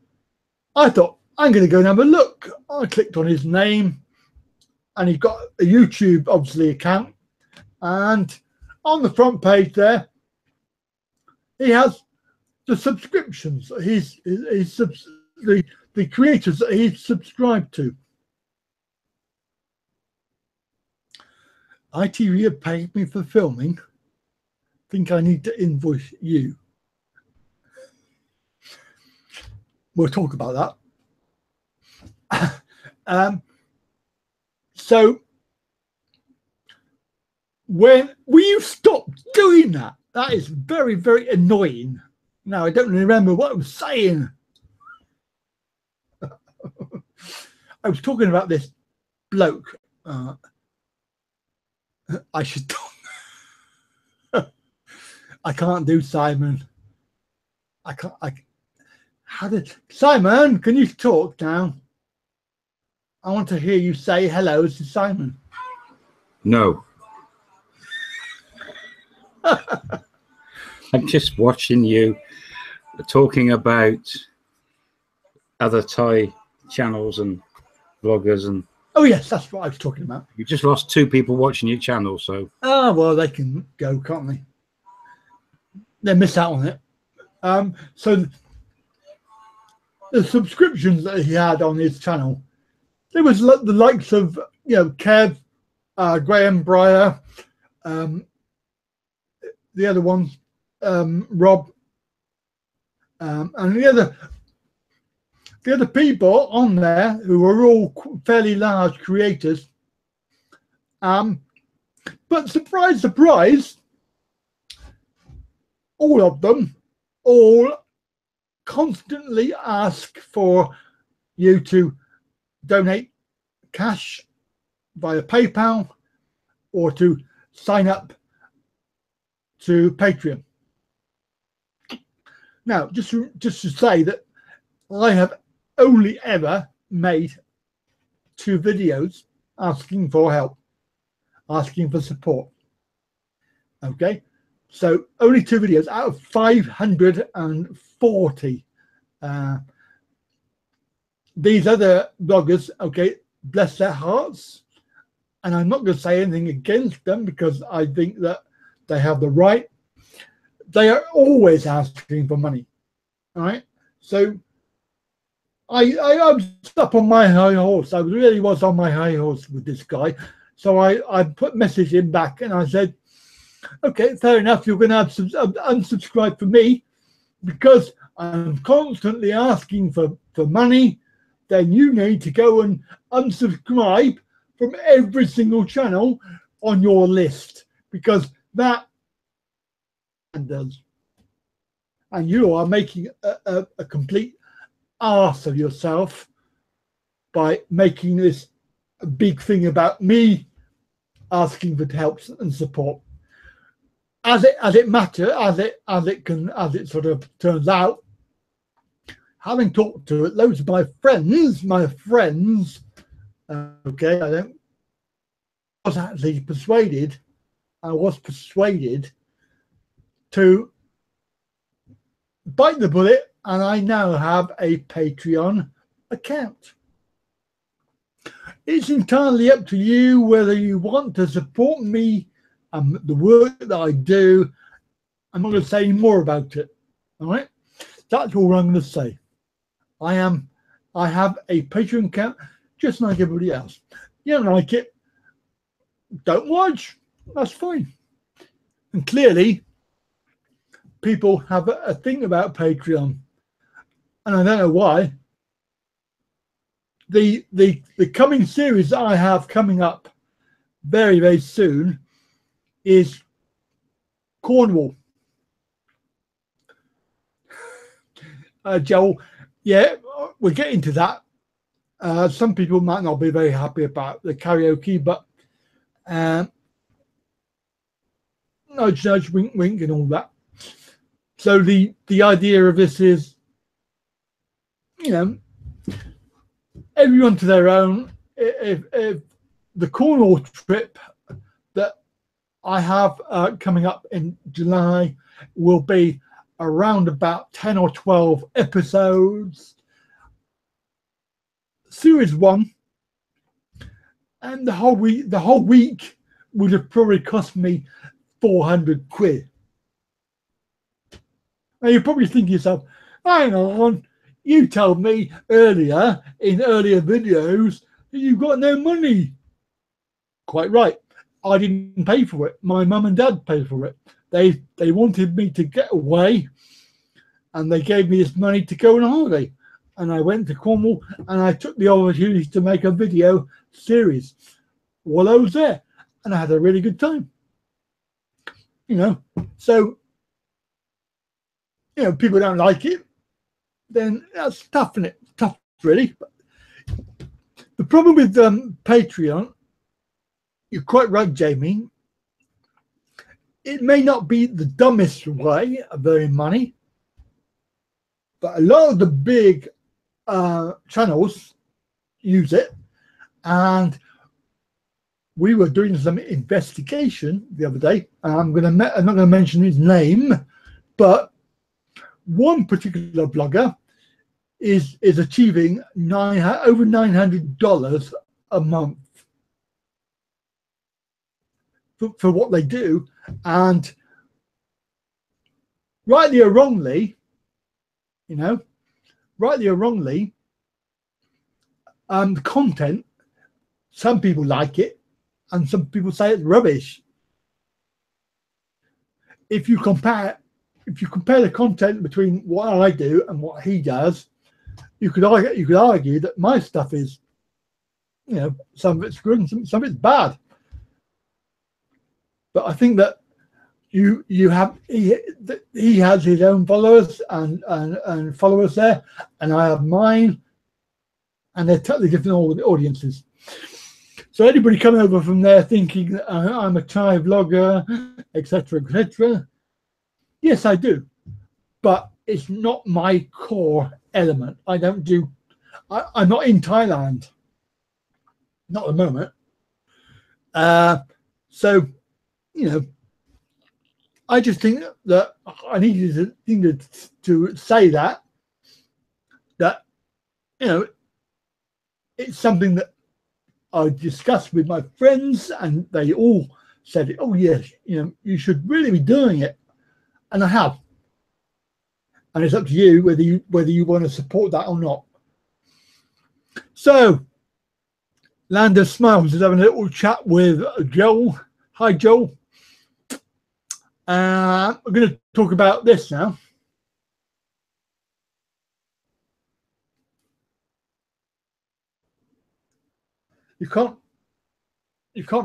I thought, I'm going to go and have a look. I clicked on his name, and he got a YouTube, obviously, account. And on the front page there, he has the subscriptions. The creators that he's subscribed to. ITV have paid me for filming. Think I need to invoice you. We'll talk about that. So when will you stop doing that? That is very, very annoying. Now I don't remember what I was saying. I was talking about this bloke. I should talk. I can't do Simon. I can't. Simon, can you talk now? I want to hear you say hello to Simon. No. I'm just watching you talking about other Thai channels and vloggers and. Oh yes, that's what I was talking about. You just lost 2 people watching your channel, so. Oh well, they can go, can't they? They miss out on it. So the subscriptions that he had on his channel, there was the likes of Kev, Graham Breyer, the other ones, Rob, and the other people on there who are all fairly large creators. But surprise, surprise, all of them constantly ask for you to donate cash via PayPal or to sign up to Patreon. Now, just to say that I have only ever made 2 videos asking for help, asking for support. Okay, so only 2 videos out of 540. These other bloggers, okay, bless their hearts, and I'm not going to say anything against them because I think that they have the right. They are always asking for money. All right, so I was up on my high horse. I really was on my high horse with this guy. So I put message in back and I said, okay, fair enough. You're going to have to unsubscribe for me because I'm constantly asking for money. Then you need to go and unsubscribe from every single channel on your list because that does. And you are making a complete arse of yourself by making this a big thing about me asking for help and support. As it sort of turns out, having talked to loads of my friends, okay, I was persuaded to bite the bullet, and I now have a Patreon account. It's entirely up to you whether you want to support me and the work that I do. I'm not going to say any more about it. All right, that's all I'm going to say. I have a Patreon account just like everybody else. You don't like it, don't watch. That's fine. And clearly, people have a thing about Patreon, and I don't know why. The coming series that I have coming up very, very soon is Cornwall. Joel, yeah, we're getting to that. Some people might not be very happy about the karaoke, but nudge, nudge, wink, wink, and all that. So the idea of this is, everyone to their own. If the Cornwall trip that I have coming up in July will be around about 10 or 12 episodes. Series 1, and the whole week would have probably cost me 400 quid. Now you're probably thinking to yourself, hang on, you told me earlier in earlier videos that you've got no money. Quite right. I didn't pay for it. My mum and dad paid for it. They wanted me to get away, and they gave me this money to go on a holiday. And I went to Cornwall, and I took the opportunity to make a video series while I was there, and I had a really good time. You know, so, you know, people don't like it, then that's tough, isn't it? Tough, really. But the problem with Patreon, you're quite right, Jamie. It may not be the dumbest way of earning money, but a lot of the big channels use it. And we were doing some investigation the other day. I'm not going to mention his name, but one particular blogger is achieving over $900 a month for what they do. And rightly or wrongly, you know, rightly or wrongly, the content, some people like it and some people say it's rubbish. If you compare the content between what I do and what he does, you could argue that my stuff is, you know, some of it's good and some of it's bad. But I think that he has his own followers and followers there, and I have mine, and they're totally different audiences. So anybody coming over from there thinking I'm a Thai vlogger, etc., etc., yes, I do, but it's not my core element. I don't do. I'm not in Thailand, not at the moment. So, you know, I just think that I needed to say that you know, it's something that I discussed with my friends, and they all said, "Oh yes, you know, you should really be doing it," and I have. And it's up to you whether you want to support that or not. So, Land of Smiles is having a little chat with Joel. Hi, Joel. We're going to talk about this now. You can't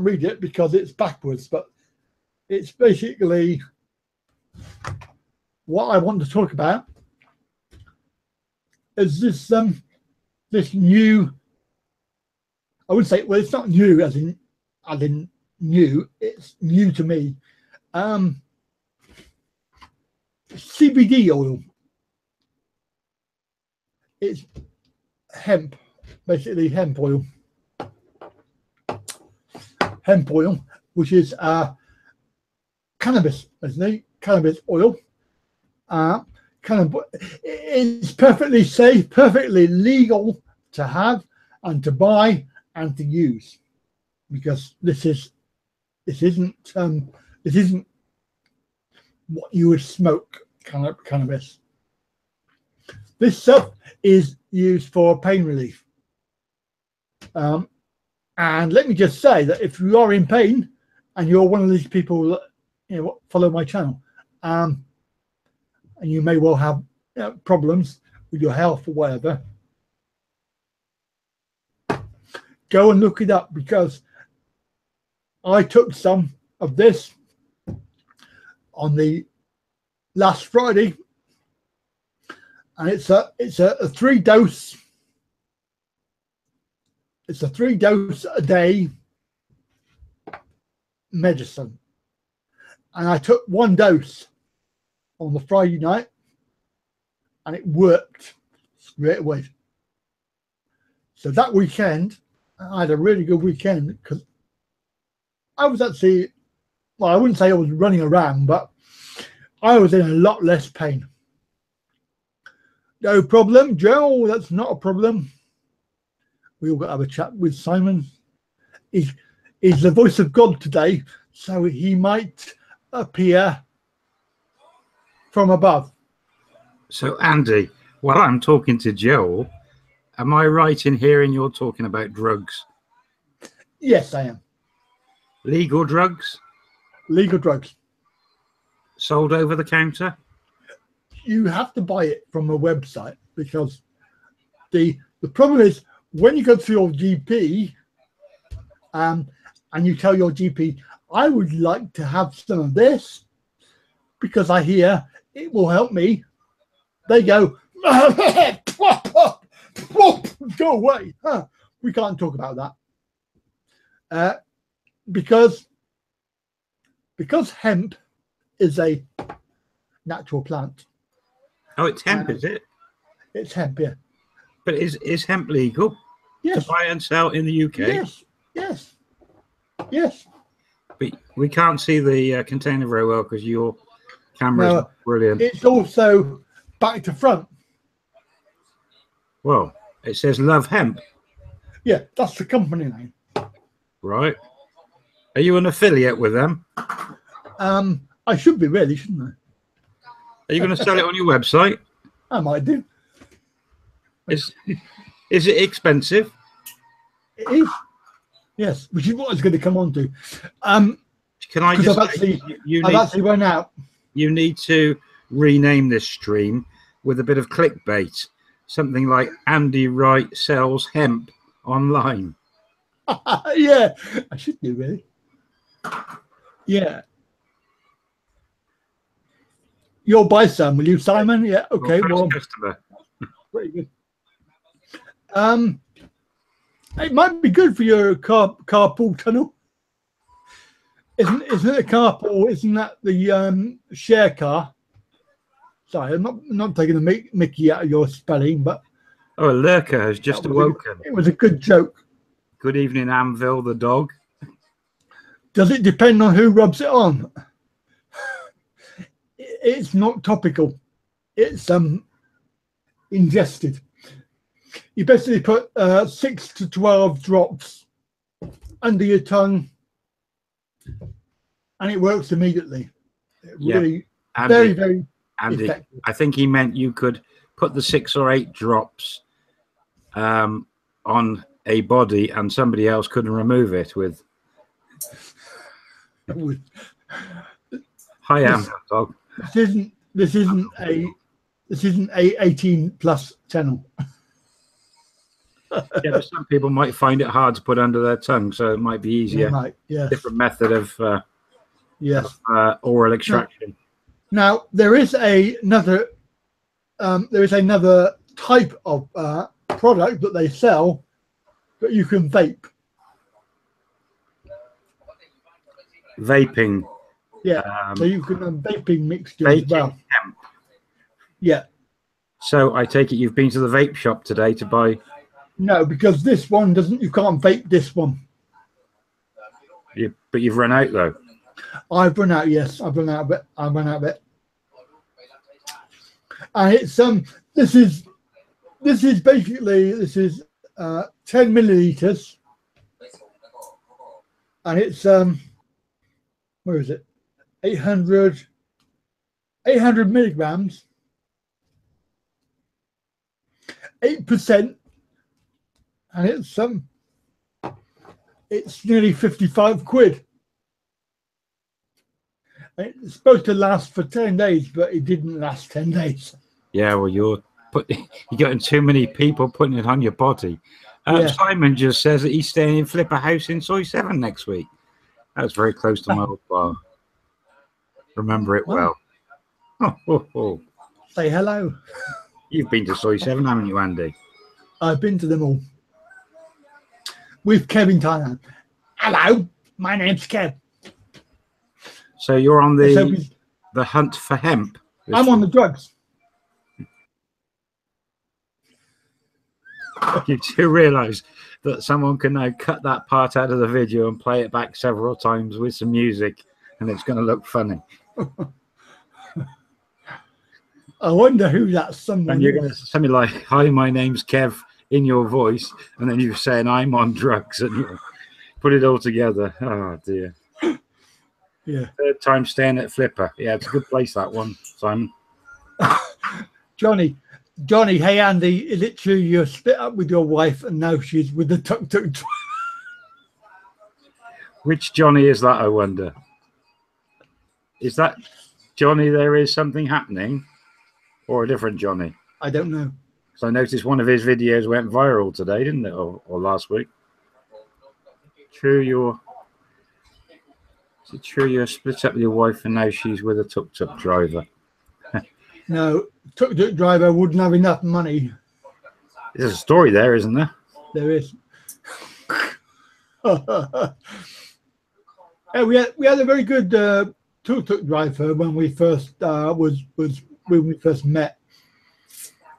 read it because it's backwards, but it's basically what I want to talk about is this this new. I would say, well, it's not new as in new. It's new to me. CBD oil. It's hemp, basically hemp oil. Hemp oil, which is cannabis, isn't it? Cannabis oil. It's perfectly safe, perfectly legal to have and to buy and to use, because this isn't what you would smoke, cannabis. This stuff is used for pain relief. And let me just say that if you are in pain and you're one of these people that, you know, follow my channel, and you may well have, you know, problems with your health or whatever, go and look it up, because I took some of this on the last Friday, and it's a 3-dose. It's a 3-dose a day medicine, and I took 1 dose on the Friday night, and it worked straight away. So that weekend, I had a really good weekend, because I was actually, well, I wouldn't say I was running around, but I was in a lot less pain. No problem, Joe, that's not a problem. We all got to have a chat with Simon. He's the voice of God today, so he might appear from above. So, Andy, while I'm talking to Joel, am I right in hearing you're talking about drugs? Yes, I am. Legal drugs? Legal drugs. Sold over the counter? You have to buy it from a website because the problem is when you go to your GP and you tell your GP, I would like to have some of this because I hear it will help me. They go, go away. Huh. We can't talk about that. Because hemp is a natural plant. Oh, it's hemp, is it? It's hemp, yeah. But is hemp legal? Yes. To buy and sell in the UK? Yes, yes, yes. But we can't see the container very well because your camera is brilliant. It's also back to front. Well, it says Love Hemp. Yeah, that's the company name. Right. Are you an affiliate with them? I should be really, shouldn't I? Are you going to sell it on your website? I might do. Is it expensive? It is. Yes, which is what I was going to come on to. Can I just I've actually run out. You need to rename this stream with a bit of clickbait. Something like Andy Wright sells hemp online. Yeah, I should do really. Yeah. You'll buy some, will you, Simon? Yeah, okay. Well, customer. Pretty good. It might be good for your carpool tunnel. Isn't it a carpool? Isn't that the share car? Sorry, I'm not taking the Mickey out of your spelling, but a lurker has just awoken. It was a good joke. Good evening, Anvil the dog. Does it depend on who rubs it on? It's not topical. It's ingested. You basically put 6 to 12 drops under your tongue, and it works immediately. Really, Andy, very Andy, effective. I think he meant you could put the 6 or 8 drops on a body, and somebody else couldn't remove it with. Hi, dog. This isn't a 18+ channel. Yeah, but some people might find it hard to put under their tongue, so it might be easier. Right, yes. Different method of oral extraction. Now there is another type of product that they sell that you can vape. Vaping. Yeah, so you can vaping mixture vaping as well. Hemp. Yeah. So I take it you've been to the vape shop today to buy. No, because this one doesn't. You can't vape this one. But you've run out though. I've run out. Yes, I've run out of it. I've run out of it. And it's This is basically 10 milliliters, and it's where is it? 800 milligrams. 8%, and it's nearly 55 quid. It's supposed to last for 10 days, but it didn't last 10 days. Yeah, well, you're getting too many people putting it on your body. Simon just says that he's staying in Flipper House in Soy 7 next week. That's very close to my old bar. Remember it well. Oh. Say hello. You've been to Soy 7, haven't you, Andy? I've been to them all. With Kev in Thailand. Hello, my name's Kev. So you're on the hunt for hemp? I'm on the drugs. You do realise that someone can now cut that part out of the video and play it back several times with some music, and it's going to look funny. I wonder who that someone and you're is. going to say something like, "Hi, my name's Kev," in your voice, and then you're saying, "I'm on drugs," and you put it all together. Oh dear. Yeah. Third time staying at Flipper. Yeah, it's a good place, that one, Simon. Johnny, hey Andy, is it true you're split up with your wife and now she's with the tuk-tuk? Which Johnny is that, I wonder? Is that Johnny There Is Something Happening, or a different Johnny? I don't know. So I noticed one of his videos went viral today, didn't it? Or last week. Is it true you're split up with your wife and now she's with a tuk-tuk driver? No, tuk-tuk driver wouldn't have enough money. There's a story there, isn't there? There is. Yeah, we had a very good tuk-tuk driver when we first when we first met.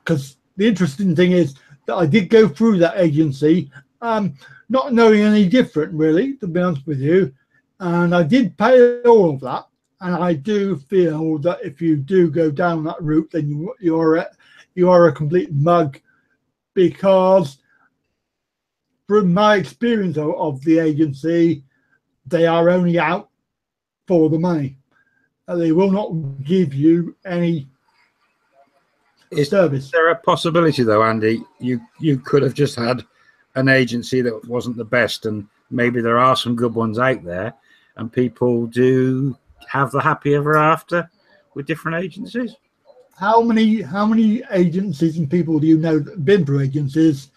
Because the interesting thing is that I did go through that agency, not knowing any different, really, to be honest with you. And I did pay all of that. And I do feel that if you do go down that route, then you are a complete mug, because from my experience of the agency, they are only out for the money. They will not give you any service. Is there a possibility, though, Andy, you could have just had an agency that wasn't the best, and maybe there are some good ones out there, and people do have the happy ever after with different agencies? How many agencies and people do you know that have been through agencies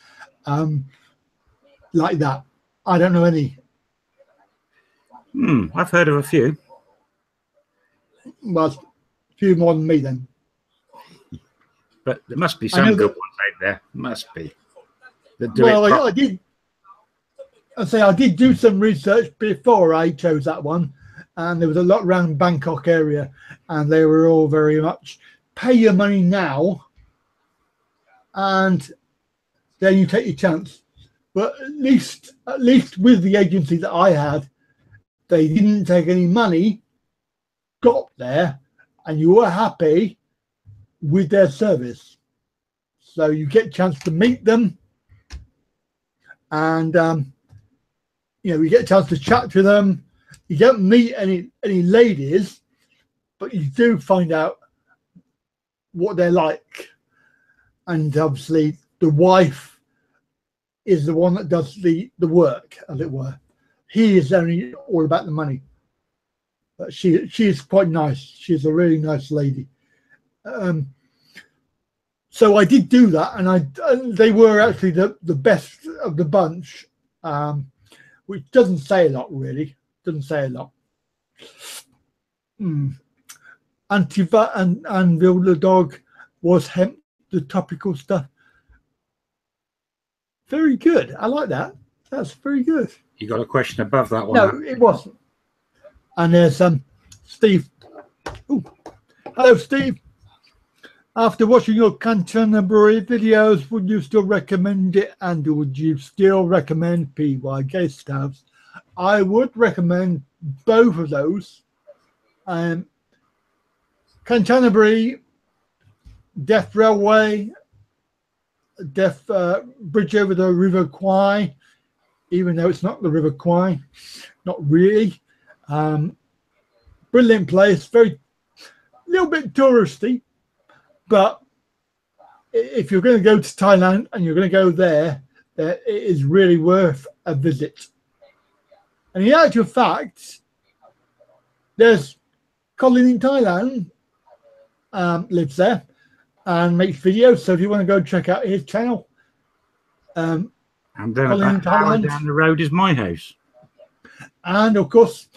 like that? I don't know any. I've heard of a few. Well, a few more than me then. But there must be some good ones out there. Must be. Well, I did do some research before I chose that one, and there was a lot around Bangkok area, and they were all very much pay your money now, and then you take your chance. But at least with the agency that I had, they didn't take any money, got there, and you were happy with their service. So you get a chance to meet them, and you get a chance to chat to them. You don't meet any ladies, but you do find out what they're like. And obviously the wife is the one that does the work, as it were. He is only all about the money. But she is quite nice. She's a really nice lady. So I did do that, and they were actually the best of the bunch, which doesn't say a lot, really. Doesn't say a lot. Antivat and the dog was hemp, the topical stuff. Very good. I like that. That's very good. You got a question above that one? No, it wasn't. And there's Steve. Ooh. Hello, Steve. After watching your Canterbury videos, would you still recommend it, and would you still recommend PY Guest House? I would recommend both of those. Canterbury, Deaf Railway, Deaf Bridge over the River Kwai, even though it's not the River Kwai, not really. Brilliant place, very little bit touristy, but if you're going to go to Thailand and you're going to go there, it is really worth a visit. And in actual fact, there's Colin in Thailand, lives there and makes videos. So if you want to go check out his channel, and then about an hour down the road is my house. And of course,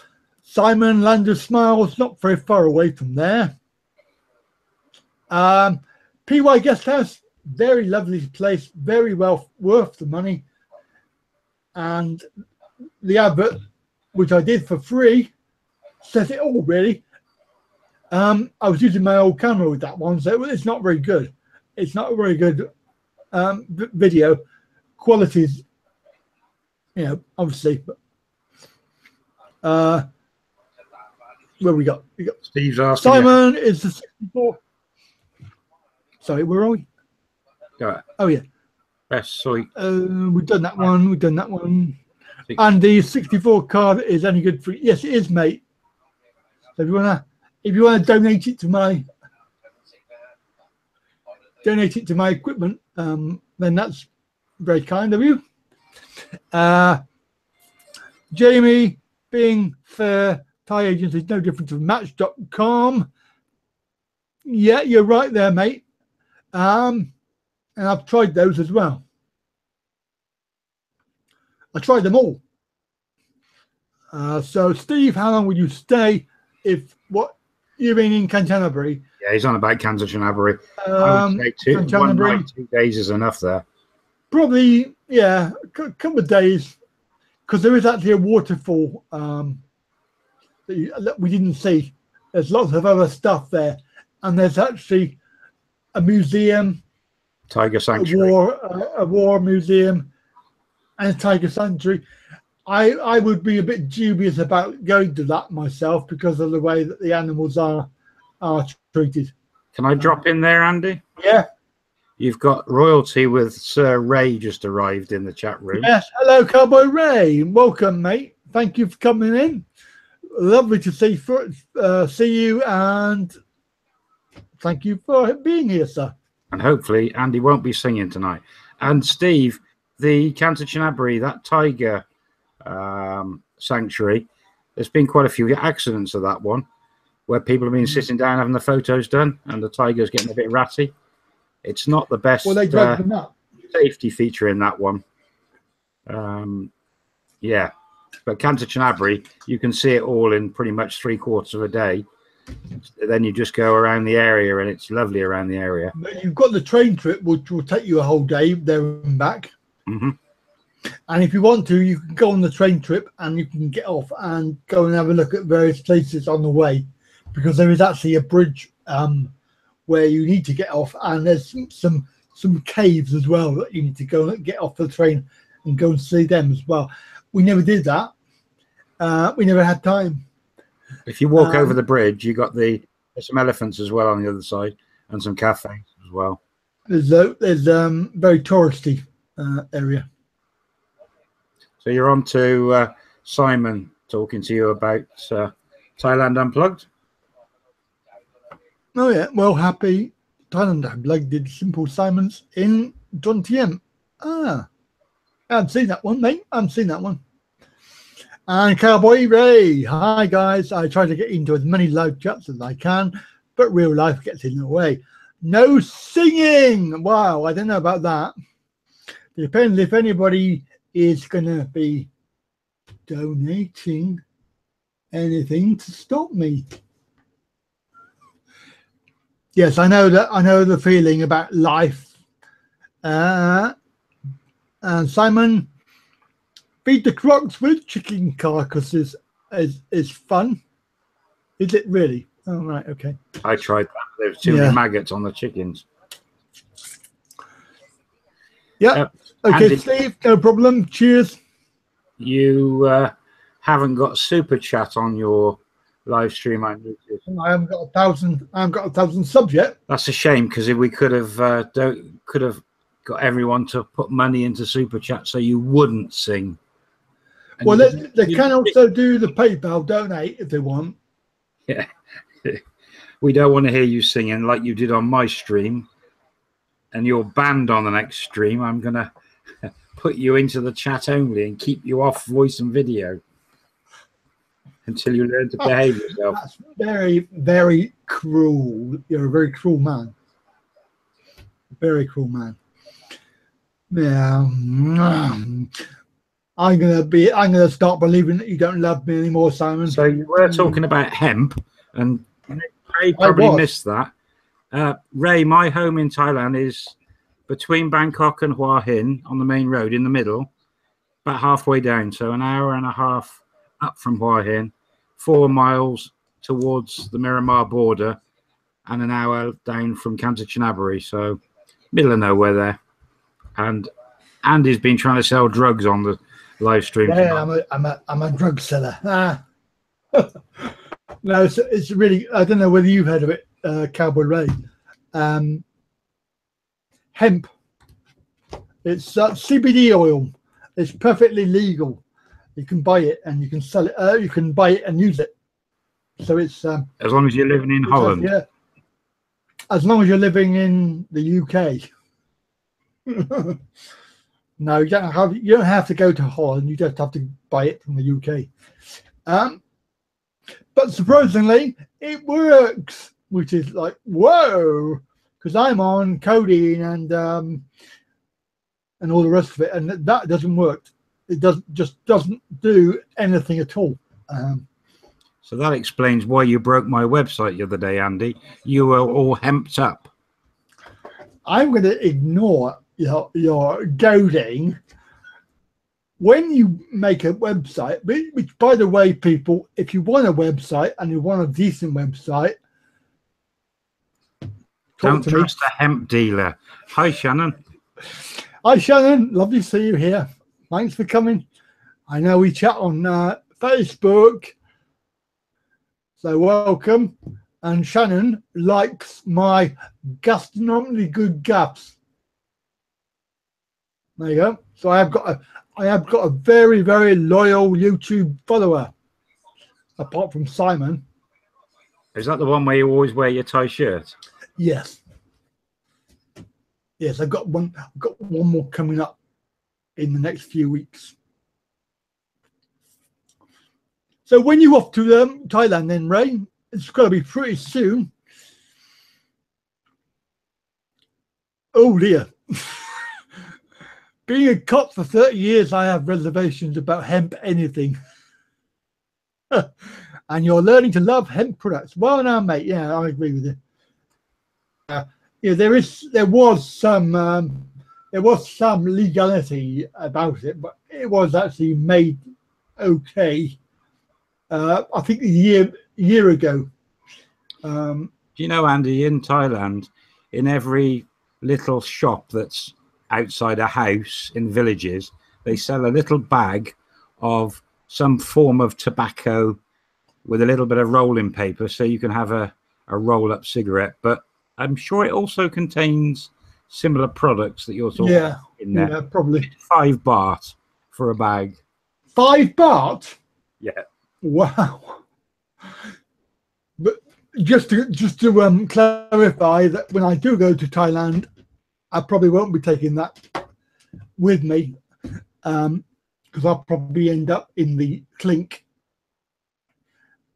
Simon Land of Smiles, not very far away from there. PY Guest House, very lovely place, very well worth the money. And the advert, which I did for free, says it all, really. I was using my old camera with that one, so it's not very good. It's not a very good video qualities, obviously. But, where we got? Steve's asking. Simon is the 64. Sorry, where are we? Right. Oh yeah. Best sweet. We've done that one. We've done that one. And the 64 card is only good for, yes, it is, mate. So if you wanna donate it to my equipment, then that's very kind of you. Jamie being fair, Thai agents is no different from Match.com. Yeah, you're right there, mate. And I've tried those as well. I tried them all. So, Steve, how long would you stay if what you've been in Canterbury? Yeah, he's on about Canterbury. I would say one night, 2 days is enough there. Probably, yeah, a couple of days, because there is actually a waterfall that we didn't see. There's lots of other stuff there, and there's actually a museum, Tiger Sanctuary, a war museum, and a tiger sanctuary. I would be a bit dubious about going to that myself because of the way that the animals are treated. Can I drop in there, Andy? Yeah. You've got royalty with Sir Ray just arrived in the chat room. Yes. Hello, Cowboy Ray. Welcome, mate. Thank you for coming in. Lovely to see you, and thank you for being here, sir. And hopefully Andy won't be singing tonight. And Steve, the Canterbury, that tiger sanctuary, there's been quite a few accidents of that one where people have been sitting down having the photos done and the tiger's getting a bit ratty. It's not the best safety feature in that one. Yeah, but Canterbury, you can see it all in pretty much 3/4 of a day. Then you just go around the area and it's lovely around the area. But you've got the train trip, which will take you a whole day there and back. Mm-hmm. And if you want to, you can go on the train trip and you can get off and go and have a look at various places on the way, because there is actually a bridge where you need to get off, and there's some caves as well that you need to go and get off the train and go and see them as well. We never did that. We never had time. If you walk over the bridge, you got there's some elephants as well on the other side and some cafes as well. There's very touristy area. So you're on to Simon talking to you about Thailand Unplugged. Oh yeah, well, happy Thailand Unplugged did Simple Simons in John TM. I haven't seen that one, mate. I haven't seen that one. And Cowboy Ray, hi guys. I try to get into as many live chats as I can, but real life gets in the way. No singing. Wow, I don't know about that. Depends if anybody is going to be donating anything to stop me. Yes, I know that. I know the feeling about life. And Simon, feed the crocs with chicken carcasses is fun. Is it really? Oh, right, okay. I tried that. There's too many maggots on the chickens. Yeah. Okay, Steve, no problem. Cheers. You haven't got super chat on your live stream. I haven't got 1,000. I haven't got 1,000 subs yet. That's a shame, because if we could have got everyone to put money into super chat so you wouldn't sing. And well, they can also do the PayPal donate if they want. Yeah, we don't want to hear you singing like you did on my stream, and you're banned on the next stream. I'm gonna put you into the chat only and keep you off voice and video until you learn to behave yourself. That's very, very cruel. You're a very cruel man. Very cruel man. Yeah. I'm gonna start believing that you don't love me anymore, Simon. So you were talking about hemp, and Ray probably missed that. Ray, my home in Thailand is between Bangkok and Hua Hin on the main road in the middle, about halfway down. So an hour and a half up from Hua Hin, 4 miles towards the Myanmar border, and an hour down from Canterbury. So middle of nowhere there. And Andy's been trying to sell drugs on the live stream. Yeah, I'm a drug seller. No, it's really, I don't know whether you've heard of it, Cowboy Ray. Hemp. It's CBD oil. It's perfectly legal. You can buy it and you can sell it. You can buy it and use it. So it's as long as you're living in Holland. Yeah. As long as you're living in the UK. No, you don't have to go to Holland. You just have to buy it from the UK. But surprisingly, it works, which is like, whoa, because I'm on coding and all the rest of it, and that doesn't work. It just doesn't do anything at all. So that explains why you broke my website the other day, Andy. You were all hemped up. I'm going to ignore your goading. When you make a website, which by the way, people, if you want a website and you want a decent website, don't trust a hemp dealer. Hi, Shannon. Hi, Shannon. Lovely to see you here. Thanks for coming. I know we chat on Facebook, so welcome. And Shannon likes my gastronomically good gaps. There you go. So I have got a very, very loyal YouTube follower, apart from Simon. Is that the one where you always wear your tie shirt? Yes. Yes, I've got one more coming up in the next few weeks. So when you're off to Thailand then, Ray, it's got to be pretty soon. Oh dear. Being a cop for 30 years, I have reservations about hemp anything. And you're learning to love hemp products. Well, now, mate, yeah, I agree with you. Yeah, there was some legality about it, but it was actually made okay. I think a year ago. Do you know, Andy, in Thailand, in every little shop that's outside a house in villages, they sell a little bag of some form of tobacco with a little bit of rolling paper, so you can have a roll-up cigarette. But I'm sure it also contains similar products that you're talking about in there. Yeah, probably. 5 baht for a bag. 5 baht? Yeah. Wow. But just to clarify that when I do go to Thailand, I probably won't be taking that with me, because I'll probably end up in the clink,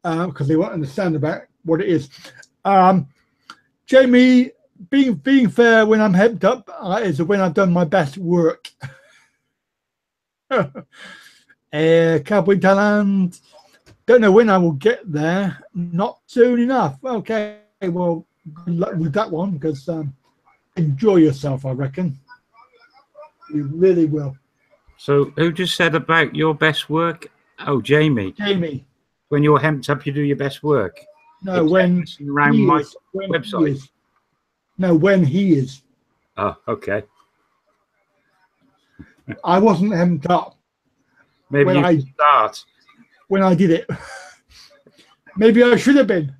because they won't understand about what it is. Jamie, being fair, when I'm hepped up is when I've done my best work. Cowboy Thailand. Don't know when I will get there. Not soon enough. Okay, well, good luck with that one, because enjoy yourself, I reckon. You really will. So who just said about your best work? Oh, Jamie. Jamie. When you're hemped up, you do your best work. No, when around he my is. website. He is. No, when he is. Oh, okay. I wasn't hemmed up. Maybe when you should start. When I did it. Maybe I should have been.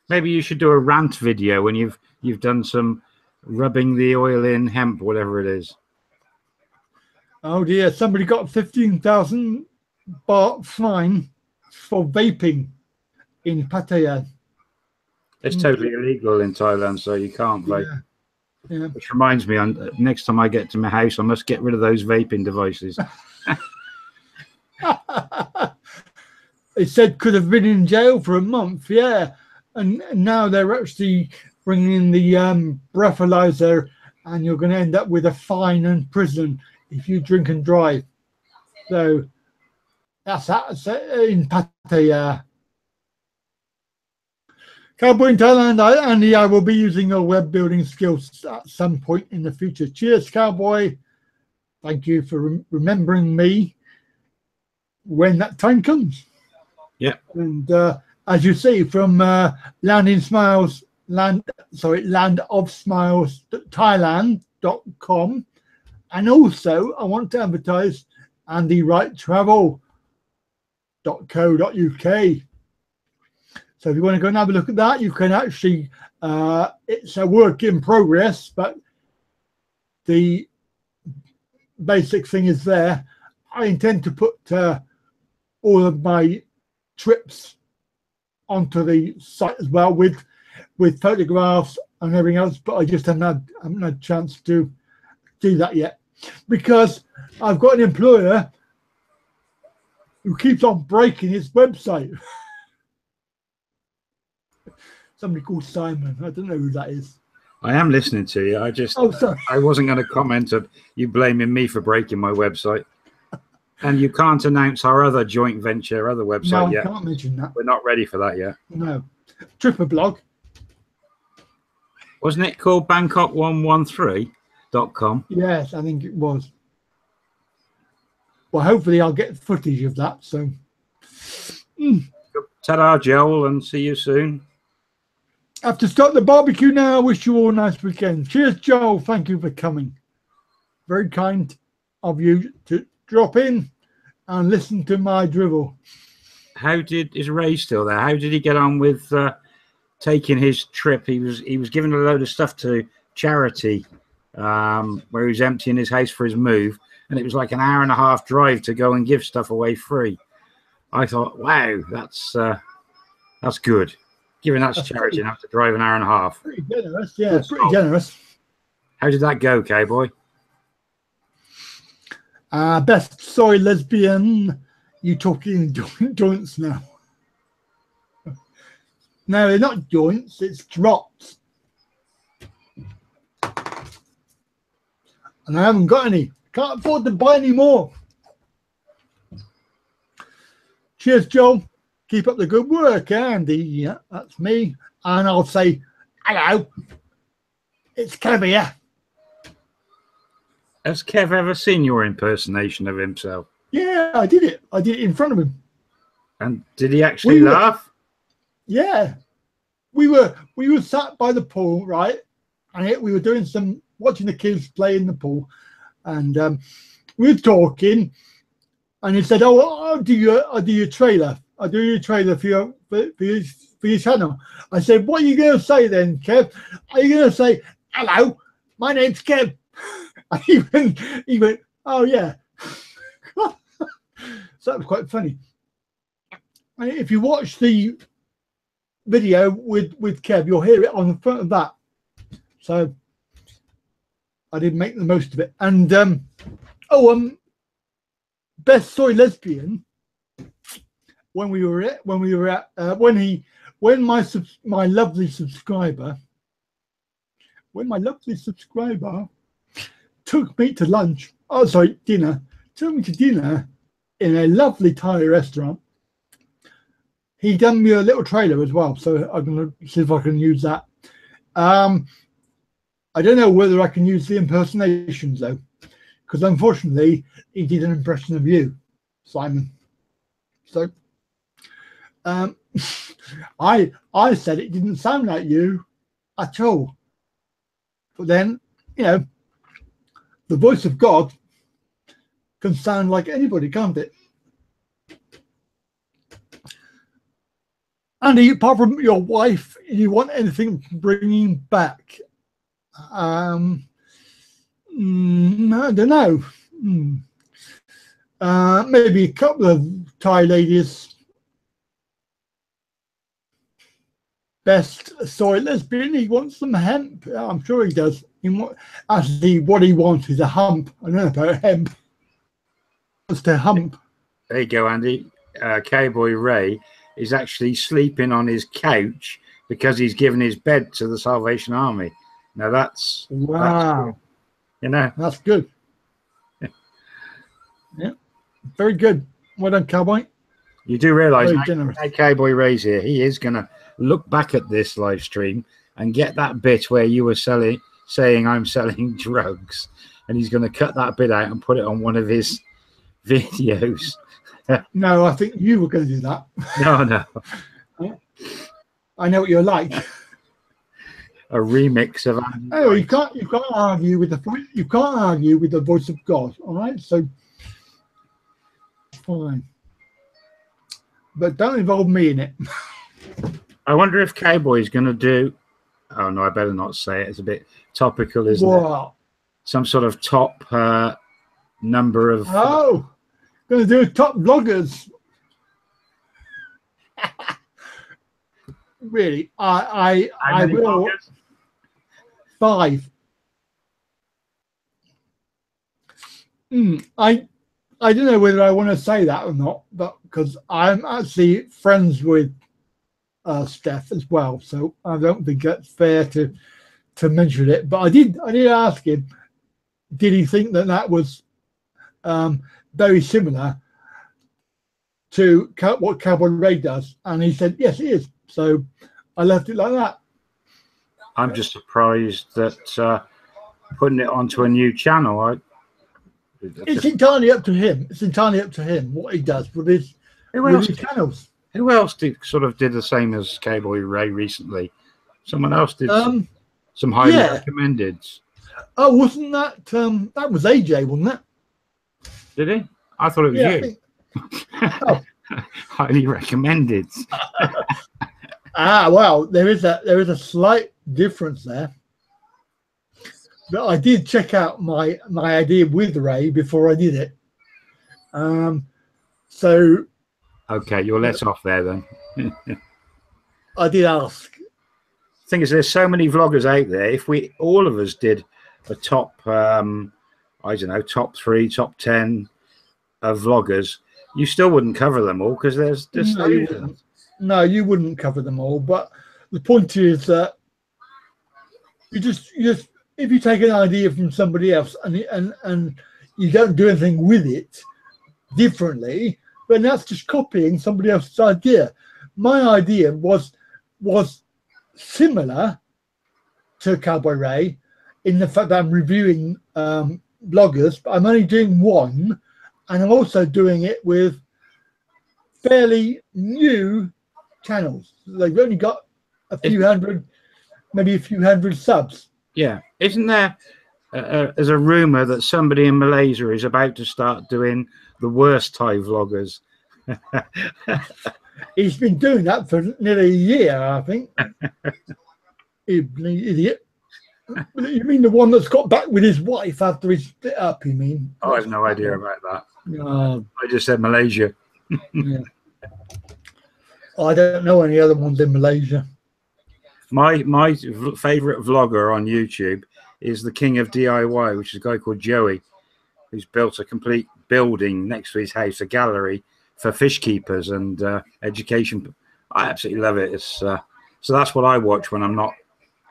Maybe you should do a rant video when you've done some rubbing the oil in hemp, whatever it is. Oh dear, somebody got 15,000 baht fine for vaping in Pattaya. It's totally illegal in Thailand, so you can't vape. Yeah. Which reminds me, next time I get to my house, I must get rid of those vaping devices. It said could have been in jail for a month, yeah. And now they're actually bringing in the breathalyzer, and you're going to end up with a fine and prison if you drink and drive. So that's in Pattaya. Cowboy in Thailand, Andy, I will be using your web building skills at some point in the future. Cheers, Cowboy. Thank you for remembering me when that time comes. Yeah. And as you see from Land of Smiles, Thailand.com. And also I want to advertise AndyWrightTravel.co.uk. So if you want to go and have a look at that, you can actually, it's a work in progress, but the basic thing is there. I intend to put all of my trips onto the site as well with photographs and everything else, but I just haven't had a chance to do that yet, because I've got an employer who keeps on breaking his website. Somebody called Simon. I don't know who that is. I am listening to you. I wasn't going to comment on you blaming me for breaking my website. And you can't announce our other joint venture, other website yet. No, I can't mention that. We're not ready for that yet. No. Tripperblog. Wasn't it called Bangkok113.com? Yes, I think it was. Well, hopefully I'll get footage of that. So, Ta-da, Joel, and see you soon. I have to start the barbecue now. I wish you all a nice weekend. Cheers, Joel. Thank you for coming. Very kind of you to drop in and listen to my drivel. Is Ray still there? How did he get on with taking his trip? He was giving a load of stuff to charity where he was emptying his house for his move, and it was like an hour-and-a-half drive to go and give stuff away free. I thought, wow, that's good. Giving that to charity and have to drive an hour and a half. Pretty generous, yeah, pretty generous. How did that go, Cowboy? Best soy lesbian. You talking joints now? No, they're not joints. It's drops, and I haven't got any. Can't afford to buy any more. Cheers, Joel. Keep up the good work, Andy. Yeah, that's me. And I'll say, hello. It's Kev here. Has Kev ever seen your impersonation of himself? Yeah, I did it. I did it in front of him. And did he actually laugh? Yeah. We were sat by the pool, right? And we were doing watching the kids play in the pool. And we were talking. And he said, I'll do your trailer. I'll do your trailer for your channel. I said, what are you going to say then, Kev? Are you going to say, hello, my name's Kev? And he went, oh, yeah. So that was quite funny. And if you watch the video with Kev, you'll hear it on the front of that. So I did make the most of it. And, best soy lesbian. When my lovely subscriber took me to lunch, dinner, took me to dinner in a lovely Thai restaurant. He done me a little trailer as well, so I'm going to see if I can use that. I don't know whether I can use the impersonations though, because unfortunately he did an impression of you, Simon. So I said it didn't sound like you at all. But then, the voice of God can sound like anybody, can't it? Andy, apart from your wife, you want anything bringing back? I don't know. Maybe a couple of Thai ladies. Best soy lesbian, he wants some hemp. I'm sure he does. Actually, what he wants is a hump. I don't know about hemp. It's a hump. There you go, Andy. Cowboy Ray is actually sleeping on his couch because he's given his bed to the Salvation Army. Now that's wow. That's good. Yeah, very good. Well done, Cowboy. You do realise now Cowboy Ray's here, he is going to look back at this live stream and get that bit where you were saying I'm selling drugs, and he's going to cut that bit out and put it on one of his videos. No, I think you were going to do that. No. I know what you're like. A remix of. Oh, you can't argue with the voice of God. All right, so fine, but don't involve me in it. I wonder if Cowboy's going to do. Oh no, I better not say it. It's a bit topical, isn't it? Some sort of top number of. Oh, going to do top vloggers. Really, I will. Vloggers? 5. I don't know whether I want to say that or not, but because I'm actually friends with Steph as well, so I don't think it's fair to mention it. But I did ask him, did he think that was very similar to what Cowboy Ray does? And he said, yes, it is. So I left it like that. I'm just surprised that putting it onto a new channel. It's entirely up to him. It's entirely up to him what he does with his channels. Who else did the same as Cowboy Ray recently? Someone else did some highly recommended. Oh, wasn't that that was AJ, wasn't it? Did he? I thought it was you. Highly recommended. Well, there is a slight difference there. But I did check out my idea with Ray before I did it. So. Okay, you're less off there then. I did ask. The thing is, there's so many vloggers out there. If all of us did a top, I don't know, top 3, top 10 of vloggers, you still wouldn't cover them all because there's just no, you wouldn't cover them all. But the point is that you just if you take an idea from somebody else and you don't do anything with it differently, then that's just copying somebody else's idea. My idea was similar to Cowboy Ray in the fact that I'm reviewing bloggers, but I'm only doing one, and I'm also doing it with fairly new channels. They've only got a few hundred, maybe a few hundred subs. Yeah, isn't there? There's a rumor that somebody in Malaysia is about to start doing the worst Thai vloggers. He's been doing that for nearly a year, I think. Idiot. You mean the one that's got back with his wife after he split up, you mean? I have no idea about that. No. I just said Malaysia. Yeah. I don't know any other ones in Malaysia. My favourite vlogger on YouTube is the King of DIY, which is a guy called Joey, who's built a complete building next to his house, a gallery for fish keepers and education. I absolutely love it. It's so that's what I watch when I'm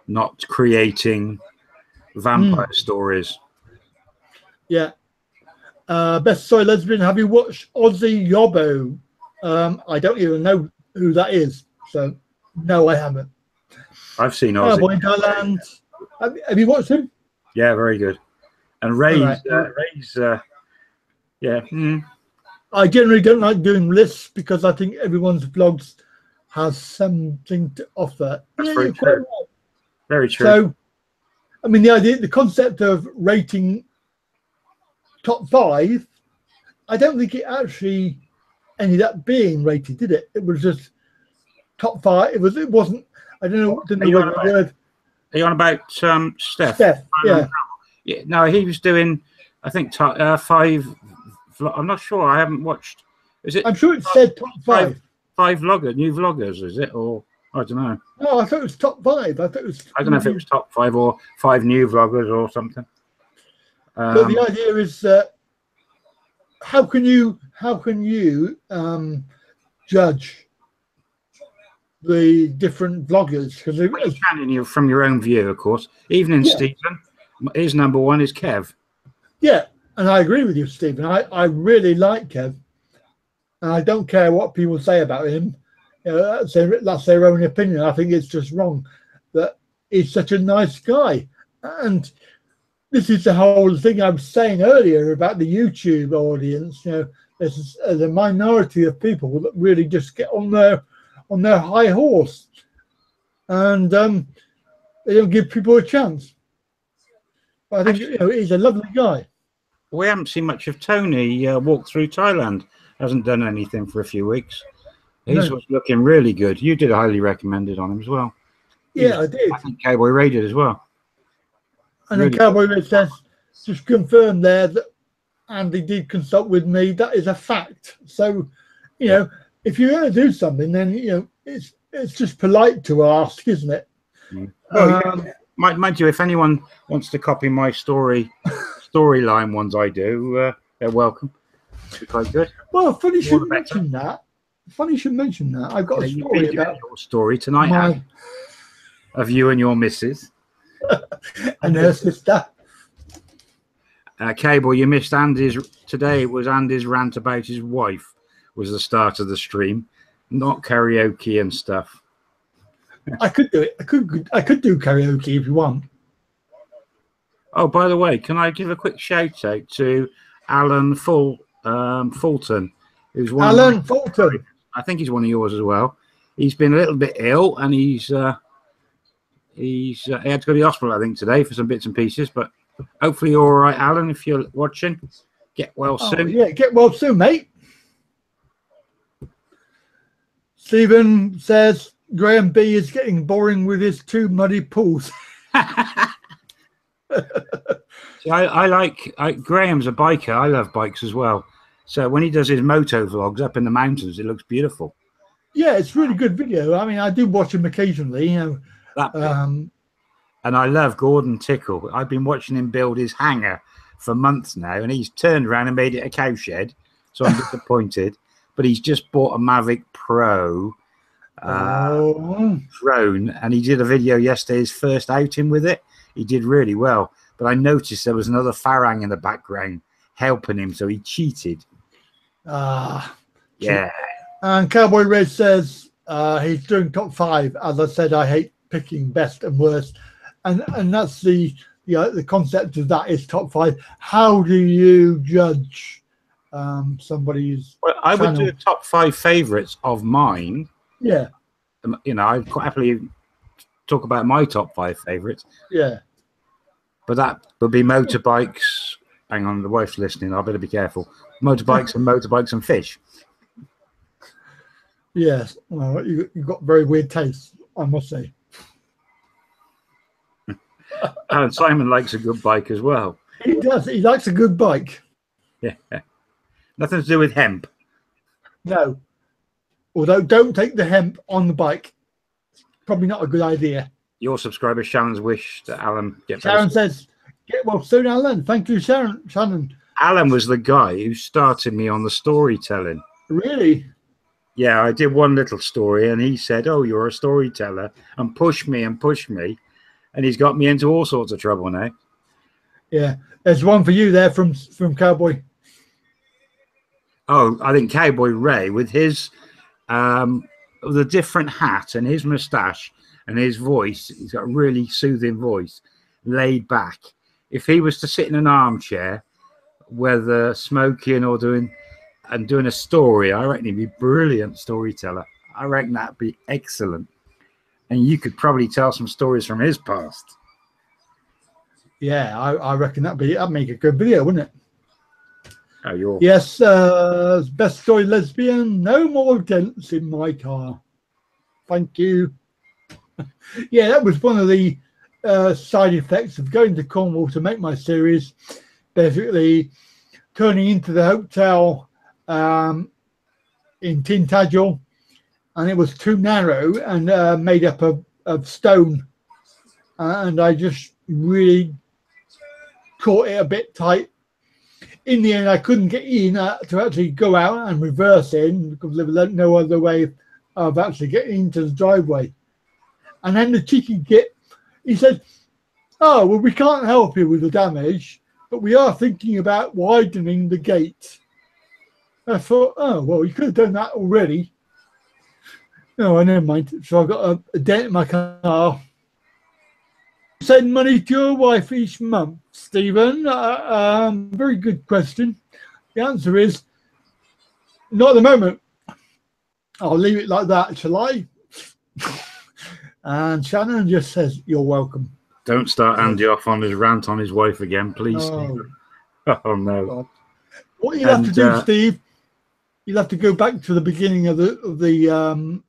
not creating vampire stories. Yeah. Best Soy Lesbian, have you watched Aussie Yobbo? I don't even know who that is, so no, I haven't. I've seen Aussie. Cowboy Thailand. Have you watched him? Yeah, very good. And Ray's, yeah. I generally don't like doing lists because I think everyone's vlogs has something to offer. That's very true. Right. Very true. So, I mean, the concept of rating top 5, I don't think it actually ended up being rated, did it? It was just top 5. It wasn't. I don't know. Didn't know what the word. Are you on about Steph? Steph, yeah. Yeah. No, he was doing, I think, 5. I'm not sure. I haven't watched. Is it? I'm sure it said top 5. 5 new vloggers, is it? Or I don't know. No, I thought it was top 5. I thought it was. I don't know if it was top 5 or 5 new vloggers or something. But the idea is that how can you judge the different vloggers? Because you can from your own view, of course. Evening, Stephen. His number 1 is Kev. Yeah, and I agree with you, Stephen. I really like Kev, and I don't care what people say about him. You know, that's their own opinion. I think it's just wrong that he's such a nice guy. And this is the whole thing I was saying earlier about the YouTube audience. You know, there's a minority of people that really just get on their high horse, and they don't give people a chance. But I think he's a lovely guy. We haven't seen much of Tony walk through Thailand. Hasn't done anything for a few weeks. He's looking really good. You did highly recommended on him as well. Yeah, I did. I think Cowboy Ray did as well. And then Cowboy Ray says, just confirmed there that Andy did consult with me. That is a fact. So, if you're going to do something, then it's just polite to ask, isn't it? Mind you, if anyone wants to copy my storyline ones I do, they're welcome. Be quite good. Well, funny you More should the better. mention that. Funny you should mention that. I've got a You story can do about your story tonight, my Anne, of you and your missus. and her sister. Cable, you missed Andy's. Today was Andy's rant about his wife. Was the start of the stream, not karaoke and stuff. I could do it. I could do karaoke if you want. Oh, by the way, can I give a quick shout out to Alan Fulton, who's one. Alan Fulton. I think he's one of yours as well. He's been a little bit ill, and he had to go to the hospital, I think, today for some bits and pieces. But hopefully you're all right, Alan. If you're watching, get well soon. Yeah, get well soon, mate. Stephen says Graham B is getting boring with his two muddy pools. See, I like Graham's a biker. I love bikes as well. So when he does his moto vlogs up in the mountains, it looks beautiful. Yeah, it's really good video. I mean, I do watch him occasionally. You know, and I love Gordon Tickle. I've been watching him build his hangar for months now, and he's turned around and made it a cowshed. So I'm disappointed. But he's just bought a Mavic Pro drone, and he did a video yesterday, his first outing with it. He did really well. But I noticed there was another Farang in the background helping him, so he cheated. Yeah. And Cowboy Red says he's doing top 5. As I said, I hate picking best and worst, and that's the concept of that is top 5. How do you judge somebody's? Well, I would do top 5 favorites of mine. Yeah. You know, I'd quite happily talk about my top 5 favorites. Yeah. But that would be motorbikes. Hang on, the wife's listening. I better be careful. Motorbikes and fish. Yes. Well, you've got very weird taste, I must say. And Simon likes a good bike as well. He does. He likes a good bike. Yeah. Nothing to do with hemp. No. Although, don't take the hemp on the bike. Probably not a good idea. Your subscriber Shannon's wish that Alan get better. Sharon says, "Get well soon, Alan." Thank you, Shannon. Alan was the guy who started me on the storytelling. Really? Yeah, I did one little story, and he said, "Oh, you're a storyteller," and pushed me, and he's got me into all sorts of trouble now. Yeah, there's one for you there from Cowboy. Oh, I think Cowboy Ray with his the different hat and his moustache and his voice. He's got a really soothing voice, laid back. If he was to sit in an armchair, whether smoking or doing a story, I reckon he'd be a brilliant storyteller. I reckon that'd be excellent. And you could probably tell some stories from his past. Yeah, I reckon that'd make a good video, wouldn't it? Oh, yes, best story lesbian. No more dents in my car. Thank you. Yeah, that was one of the side effects of going to Cornwall to make my series. Basically, turning into the hotel in Tintagel, and it was too narrow and made up of stone, and I just really caught it a bit tight. In the end, I couldn't get in to actually go out and reverse in because there was no other way of actually getting into the driveway. And then the cheeky git, he said, "Oh, well, we can't help you with the damage, but we are thinking about widening the gate." I thought, oh, well, you could have done that already. No, never mind. So I got a dent in my car. Send money to your wife each month, Stephen? Very good question. The answer is not at the moment. I'll leave it like that, shall I? And Shannon just says, "You're welcome." Don't start Andy off on his rant on his wife again, please. Oh no. God. What you'll have to do, Steve, you'll have to go back to the beginning of the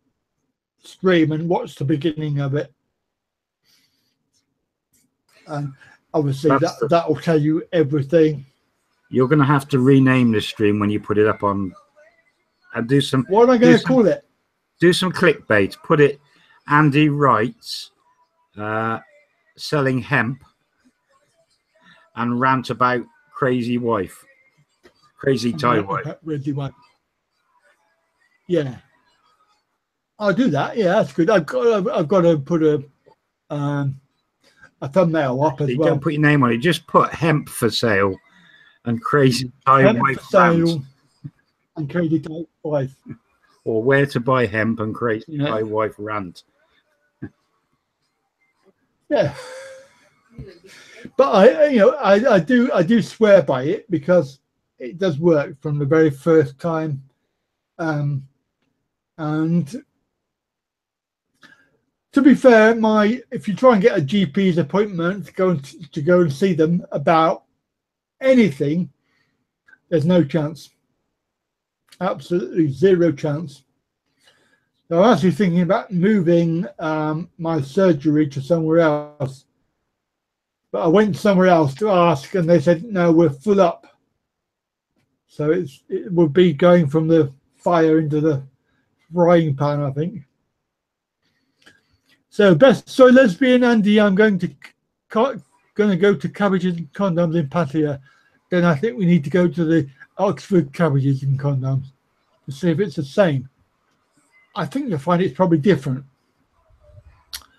stream and watch the beginning of it. And obviously that will tell you everything. You're going to have to rename this stream when you put it up on, and do some. What am I going to call it? Do some clickbait. Put it Andy Wright's selling hemp and rant about crazy wife. Crazy Thai wife. Crazy wife. Yeah, I'll do that. Yeah, that's good. I've got to put a thumbnail up as well. Don't put your name on it. Just put hemp for sale and crazy Thai Hemp wife for sale rant. and crazy Thai wife. Or where to buy hemp and crazy Thai wife rant. Yeah, but I do swear by it because it does work from the very first time, and to be fair, if you try and get a GP's appointment to go and see them about anything, there's no chance, absolutely zero chance. So I'm actually thinking about moving my surgery to somewhere else. But I went somewhere else to ask, and they said, no, we're full up. So it would be going from the fire into the frying pan, I think. So lesbian Andy, I'm going to go to Cabbages and Condoms in Pattaya. Then I think we need to go to the Oxford Cabbages and Condoms to see if it's the same. I think you'll find it's probably different.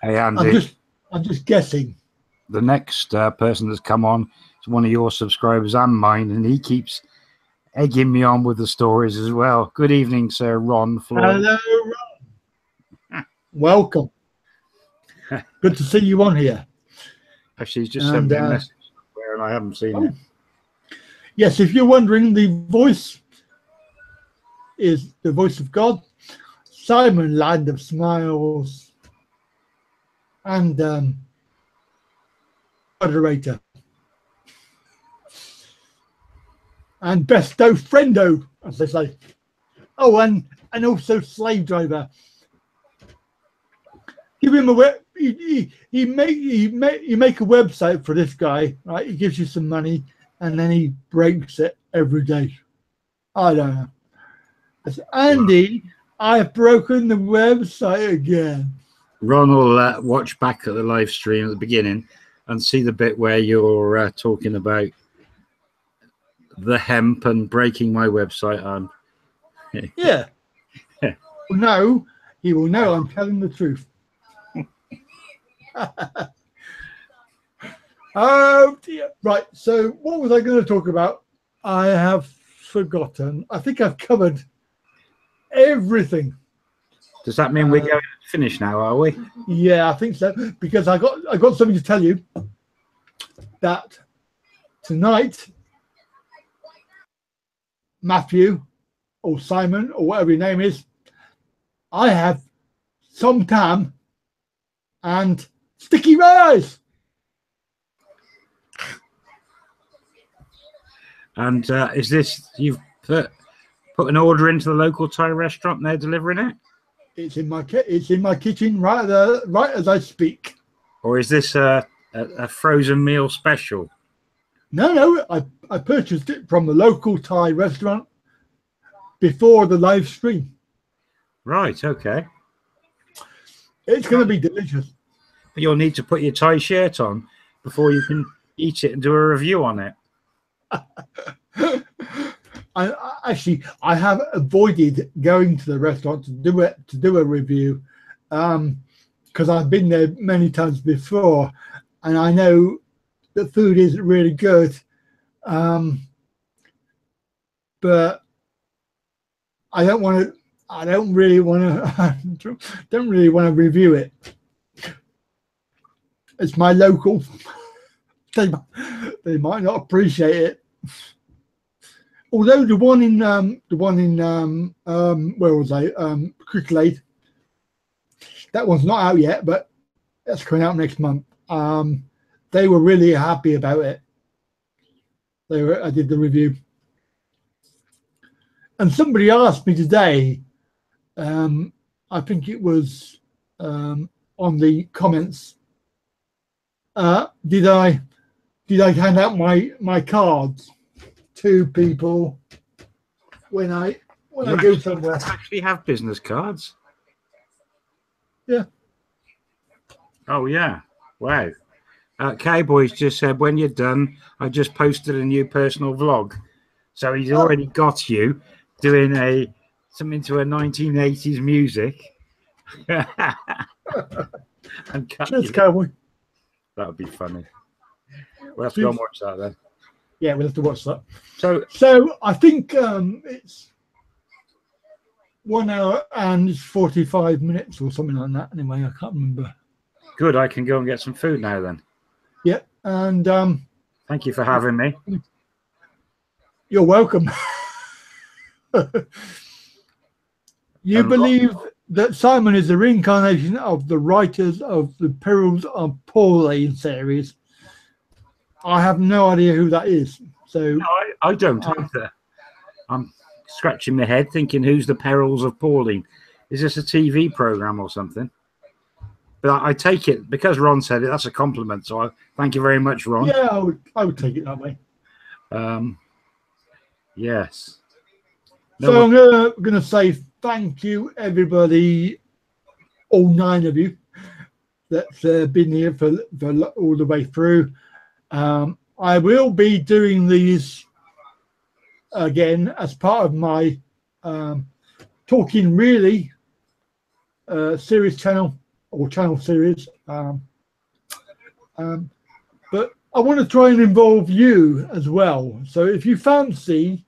Hey, Andy. I'm just guessing. The next person that's come on is one of your subscribers and mine, and he keeps egging me on with the stories as well. Good evening, sir, Ron Floyd. Hello, Ron. Welcome. Good to see you on here. Actually, he's just sent me a message somewhere, and I haven't seen it. Yes, if you're wondering, the voice is the voice of God. Simon, Land of Smiles, and moderator, and besto friendo, as they say. Oh, and also slave driver. Give him a you make a website for this guy, right? He gives you some money, and then he breaks it every day. I don't know. It's Andy. I've broken the website again. Ron will watch back at the live stream at the beginning and see the bit where you're talking about the hemp and breaking my website on. Yeah. Well, no, he will know I'm telling the truth. Oh dear. Right, so what was I going to talk about? I have forgotten. I think I've covered everything. Does that mean we're going to finish now, are we? Yeah, I think so, because I got something to tell you, that tonight Matthew or Simon or whatever your name is, I have some tam and sticky rice. And is this, you've put an order into the local Thai restaurant and they're delivering it? It's in my kitchen right as I speak. Or is this a frozen meal special? No, I purchased it from the local Thai restaurant before the live stream. Right, okay. It's going to be delicious. But you'll need to put your Thai shirt on before you can eat it and do a review on it. I have avoided going to the restaurant to do a review because I've been there many times before, and I know the food isn't really good, but I don't really want to review it. It's my local. They might not appreciate it. Although the one in where was I? Cricklade. That one's not out yet, but that's coming out next month. They were really happy about it. I did the review, and somebody asked me today. I think it was on the comments. Did I hand out my cards to people when I go somewhere? Actually have business cards? Yeah. Oh yeah. Wow. Cowboys just said, when you're done, I just posted a new personal vlog. So he's already got you doing something to a 1980s music. And Cheers, Cowboy. That would be funny. We'll have to go and watch that then. Yeah, we'll have to watch that. So I think it's 1 hour and 45 minutes or something like that. Anyway, I can't remember. Good. I can go and get some food now then. Yeah, and thank you for having me. You're welcome. You believe that Simon is the reincarnation of the writers of the Perils of Pauline series? I have no idea who that is. So no, I don't either. I'm scratching my head thinking, who's the Perils of Pauline? Is this a TV program or something? But I take it, because Ron said it, that's a compliment. So thank you very much, Ron. Yeah, I would take it that way. Yes. So I'm going to say thank you, everybody, all 9 of you that's been here for all the way through. I will be doing these again as part of my Talking Really series channel or channel series. But I want to try and involve you as well. So if you fancy,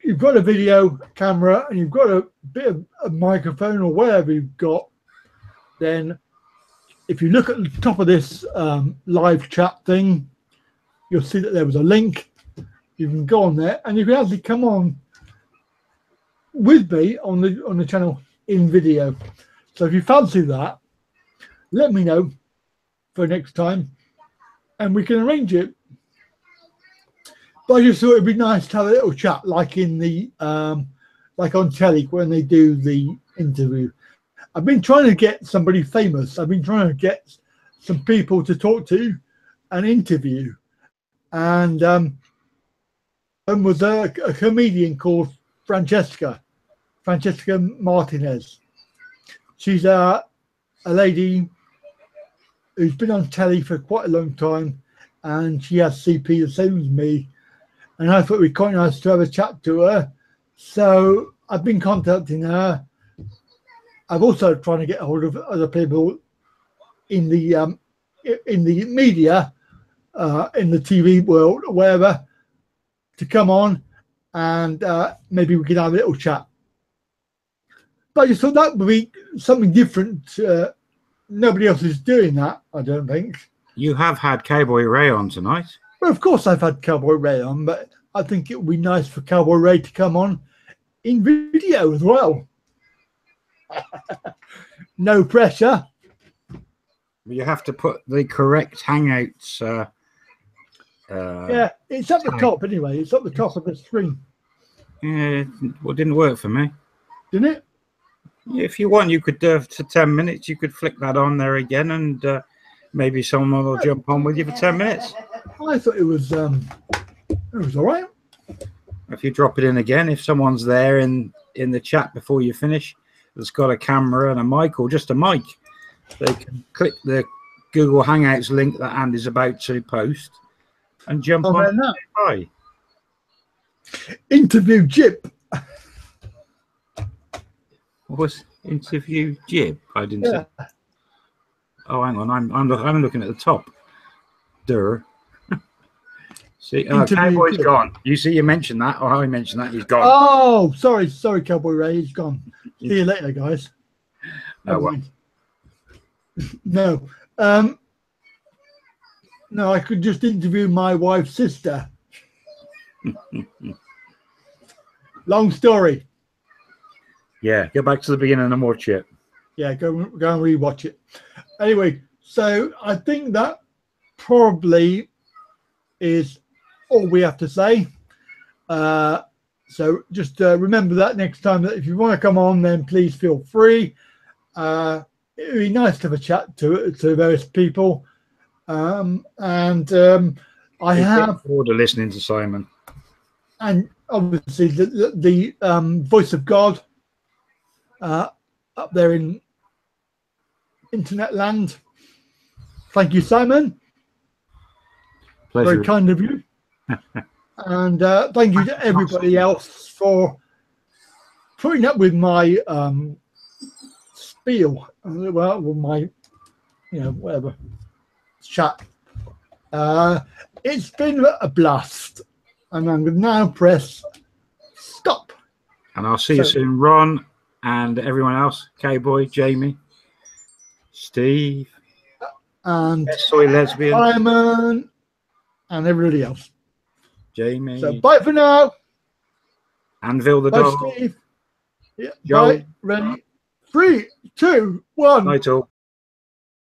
you've got a video camera and you've got a bit of a microphone or whatever you've got, then if you look at the top of this live chat thing, you'll see that there was a link. You can go on there and you can actually come on with me on the channel in video. So if you fancy that, let me know for next time and we can arrange it. But I just thought it'd be nice to have a little chat, like in the like on telly when they do the interview. I've been trying to get somebody famous. I've been trying to get some people to talk to and interview. And was a comedian called Francesca Martinez. She's a lady who's been on telly for quite a long time, and she has CP the same as me. And I thought it'd be quite nice to have a chat to her. So I've been contacting her. I've also trying to get hold of other people in the media, in the TV world, or wherever, to come on and maybe we could have a little chat. But I just thought that would be something different. Nobody else is doing that, I don't think. You have had Cowboy Ray on tonight. Well, of course I've had Cowboy Ray on, but I think it would be nice for Cowboy Ray to come on in video as well. No pressure. You have to put the correct Hangouts. Yeah, it's at the top anyway. It's at the top of the screen. Yeah, well, it didn't work for me. Didn't it? If you want, you could for 10 minutes. You could flick that on there again, and maybe someone will jump on with you for 10 minutes. I thought it was all right. If you drop it in again, if someone's there in the chat before you finish, that's got a camera and a mic, or just a mic, they can click the Google Hangouts link that Andy's about to post and jump on. Hi. Interview Jip. What was interview Jib? I didn't say. Oh, hang on. I'm looking at the top. See, Cowboy's gone. You see, you mentioned that, or I mentioned that, he's gone. Oh, sorry, Cowboy Ray, he's gone. See you later, guys. Oh, well. No, no, I could just interview my wife's sister. Long story. Yeah, go back to the beginning and watch it. Yeah, go and rewatch it. Anyway, so I think that probably is all we have to say. So just remember that next time, that if you want to come on, then please feel free. It would be nice to have a chat to various people. I have forward to listening to Simon, and obviously the voice of God up there in internet land. Thank you, Simon. Pleasure. Very kind of you. And thank you to everybody else for putting up with my spiel, well, my, whatever, chat. It's been a blast, and I'm going to now press stop. And I'll see you soon, Ron, and everyone else, K-Boy, Jamie, Steve, and Soy Lesbian, Simon, and everybody else. Jamie. So bye for now. Anvil the Bye, dog. Steve. Yeah, Joe. bye. Ready? 3, 2, 1. Night all.